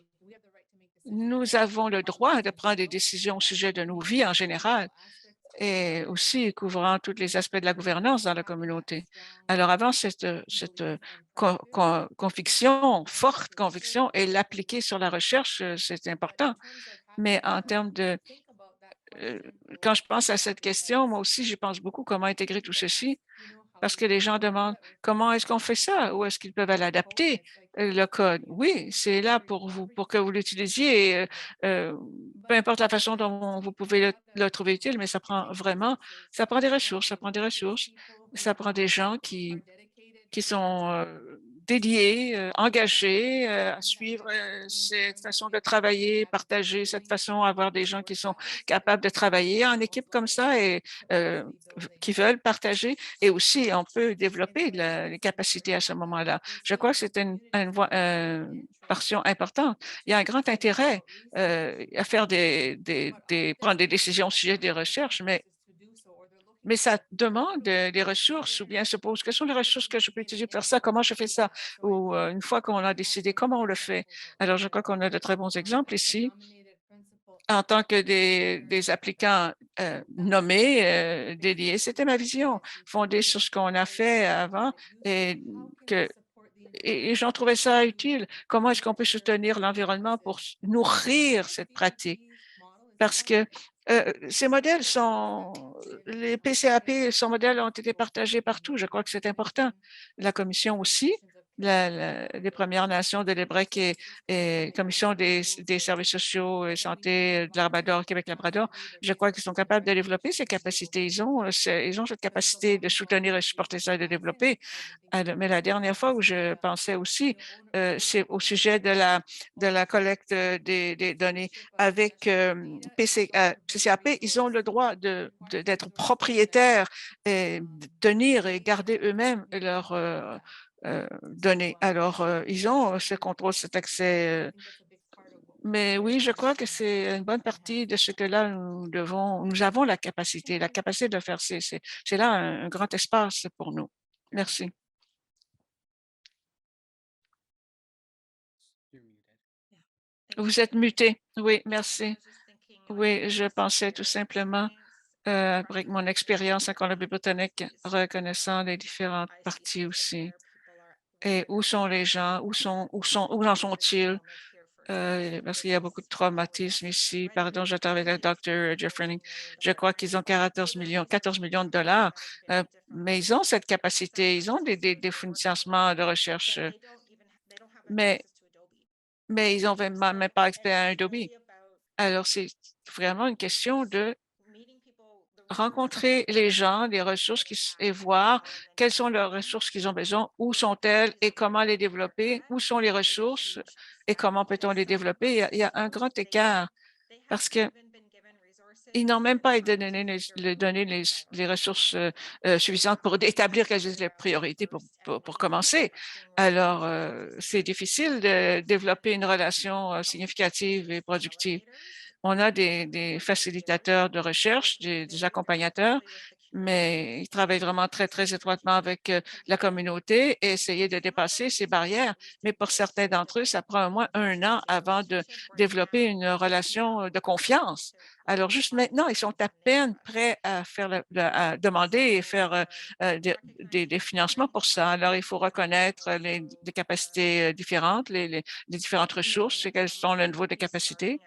Nous avons le droit de prendre des décisions au sujet de nos vies en général et aussi couvrant tous les aspects de la gouvernance dans la communauté. Alors, avant cette conviction, forte conviction, et l'appliquer sur la recherche, c'est important. Mais en termes de quand je pense à cette question, moi aussi, je pense beaucoup comment intégrer tout ceci. Parce que les gens demandent comment est-ce qu'on fait ça? Ou est-ce qu'ils peuvent l'adapter, le code? Oui, c'est là pour vous, pour que vous l'utilisiez. Peu importe la façon dont vous pouvez le trouver utile, mais ça prend des ressources, ça prend des gens qui sont dédiés, engagés à suivre cette façon de travailler, partager cette façon, avoir des gens qui sont capables de travailler en équipe comme ça et qui veulent partager. Et aussi, on peut développer les capacités à ce moment-là. Je crois que c'est une portion importante. Il y a un grand intérêt à faire prendre des décisions au sujet des recherches, mais ça demande des ressources ou bien se pose, quelles sont les ressources que je peux utiliser pour faire ça? Comment je fais ça? Ou une fois qu'on a décidé, comment on le fait? Alors, je crois qu'on a de très bons exemples ici en tant que des applicants nommés, dédiés. C'était ma vision, fondée sur ce qu'on a fait avant et que et j'en trouvais ça utile. Comment est-ce qu'on peut soutenir l'environnement pour nourrir cette pratique? Parce que ces modèles les PCAP, ces modèles ont été partagés partout. Je crois que c'est important. La Commission aussi, les Premières Nations de l'Ébrec et Commission des services sociaux et santé de Labrador, Québec-Labrador, je crois qu'ils sont capables de développer ces capacités. Ils ont cette capacité de soutenir et supporter ça et de développer. Mais la dernière fois où je pensais aussi, c'est au sujet de la collecte des données avec PCAP, ils ont le droit d'être propriétaires et de tenir et garder eux-mêmes leurs données. Alors, ils ont ce contrôle, cet accès. Mais oui, je crois que c'est une bonne partie de ce que là, nous avons la capacité de faire. C'est là un grand espace pour nous. Merci. Vous êtes muté. Oui, merci. Oui, je pensais tout simplement, avec mon expérience en Colombie-Britannique, reconnaissant les différentes parties aussi. Et où sont les gens? Où en sont-ils? Parce qu'il y a beaucoup de traumatisme ici. Pardon, je travaille avec le Dr. Jeffrey. Je crois qu'ils ont 14 millions de dollars, mais ils ont cette capacité, ils ont des financements de recherche, mais, mais ils n'ont même pas accès à Adobe. Alors, c'est vraiment une question de rencontrer les gens, les ressources et voir quelles sont leurs ressources qu'ils ont besoin, où sont-elles et comment les développer, où sont les ressources et comment peut-on les développer. Il y a un grand écart parce que ils n'ont même pas donné les ressources suffisantes pour établir quelles sont les priorités pour commencer. Alors, c'est difficile de développer une relation significative et productive. On a des facilitateurs de recherche, des accompagnateurs, mais ils travaillent vraiment très, très étroitement avec la communauté et essayer de dépasser ces barrières. Mais pour certains d'entre eux, ça prend au moins 1 an avant de développer une relation de confiance. Alors, juste maintenant, ils sont à peine prêts à à demander et faire des financements pour ça. Alors, il faut reconnaître les capacités différentes, les différentes ressources et quels sont le niveau de capacité.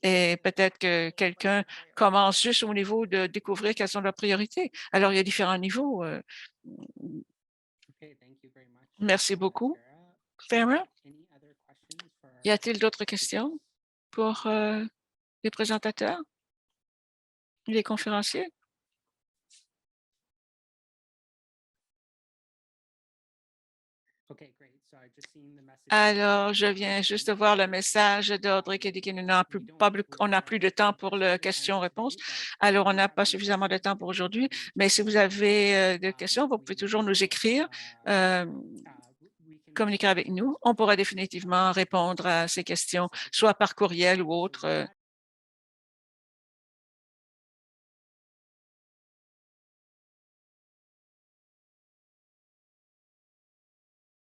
Et peut-être que quelqu'un commence juste au niveau de découvrir quelles sont leurs priorités. Alors, il y a différents niveaux. Merci beaucoup. Farah, y a-t-il d'autres questions pour les présentateurs, les conférenciers? Alors, je viens juste de voir le message d'Audrey qui dit qu'on n'a plus de temps pour le question-réponse. Alors, on n'a pas suffisamment de temps pour aujourd'hui, mais si vous avez des questions, vous pouvez toujours nous écrire, communiquer avec nous. On pourra définitivement répondre à ces questions, soit par courriel ou autre.